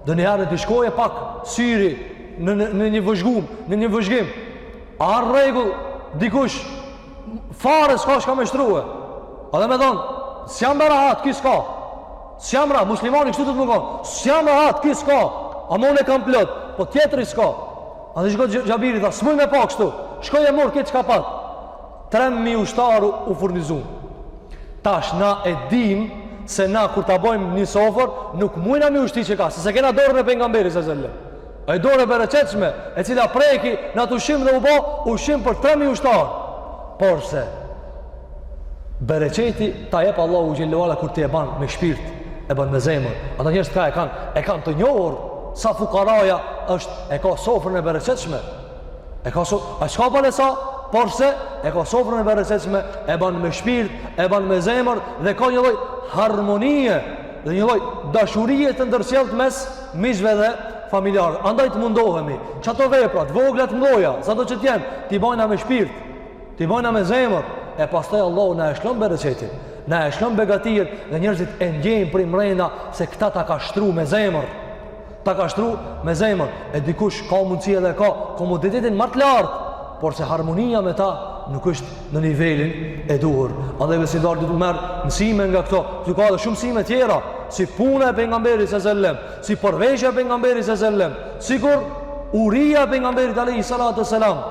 do njëherë të shkoje pak syri në një vëzhgum, në një vëzhgim. A rregull, dikush, fare s'ka shka me shtruhe. A dhe me thonë, s'jam rahat, ki s'ka. S'jam rahat, muslimani kështu të të më konë, s'jam rahat, ki s'ka. A mon e kam plot, po tjetëri s'ka. A dhe shko Gjabiri tha, s'muj me pak kështu, shkoj e mor këtë s'ka pat. 3.000 ushtaru u furnizun. Tash na e dim se na kur ta bojmë një sofër nuk mujna mi ushti që ka, se kena dorën e pejgamberit s.a.s. E dorë e bereqetshme, e cila preki në atë ushqim dhe u bo ushqim për 3.000 ushtarë. Por se bereqeti ta jep Allahu xhellahu kur ti e ban me shpirt, e ban me zemër. Ata njerëz ka e kanë të njohur sa fukaraja është e ka sofrën e bereqetshme. E ka a çka bën sa? Por se e ka sofrën e bereqetshme, e ban me shpirt, e ban me zemër dhe ka një lloj harmonie dhe një lloj dashurie të ndërsjellët mes miqve dhe familjarë. Andaj të mundohemi çato vepra të vogla të mëdha, sado që të jenë, ti bajna me shpirt, ti bajna me zemër, e pastaj Allahu na e shlon bereqetin, na e shlon begatir dhe njerëzit e ndjejnë prej mrena se këta ta ka shtru me zemër. Ta ka shtru me zemër. E dikush ka mundësi edhe ka komoditetin më të lartë, por se harmonia me ta nuk është në nivelin e duhur. Andaj besimtar duhet të merr mësime nga këto. Ju ka edhe shumë mësime tjera, si puna e pejgamberit s.a.s, si përveshja e pejgamberit s.a.s, sikur uria e pejgamberit alayhi salatu wassalam,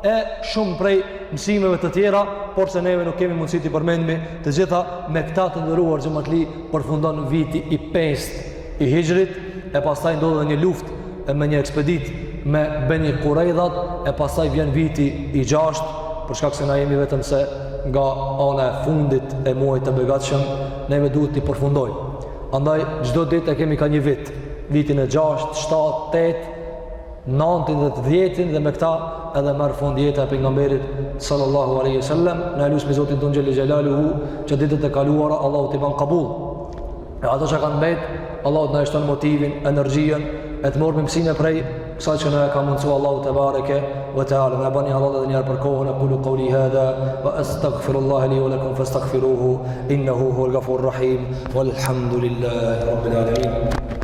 e shumë prej mësimeve të tjera, por se neve nuk kemi mundësi të përmendemi të gjitha. Me këta të nderuar xhamatli përfundon viti i 5 i Hijrit, e pastaj ndodhet një luftë me një ekspedit me Beni Quraidhat, e pastaj vjen viti i 6, për shkak se na jemi vetëm se nga ana e fundit e muajit të begatshëm, neve duhet t'i përfundojmë. Andaj çdo ditë e kemi ka një vit, vitin e 6, 7, 8, 9 dhe 10, dhe me këta edhe merr fund jeta e pejgamberit sallallahu alaihi wasallam. Na lutem Zotin ton xhel xelaluhu që ditët e kaluara Allahu t'i ban qabull. E ato që kanë mbet, Allahu na shton motivin, energjinë, e të morëm mësime prej kësaj që na ka mundsuar Allahu te bareke ve teala. Na bani Allah dhe njerë për kohën, aqulu qawli hadha wa astaghfirullaha li wa lakum fastaghfiruhu innahu huwal ghafurur rahim walhamdulillahi rabbil alamin.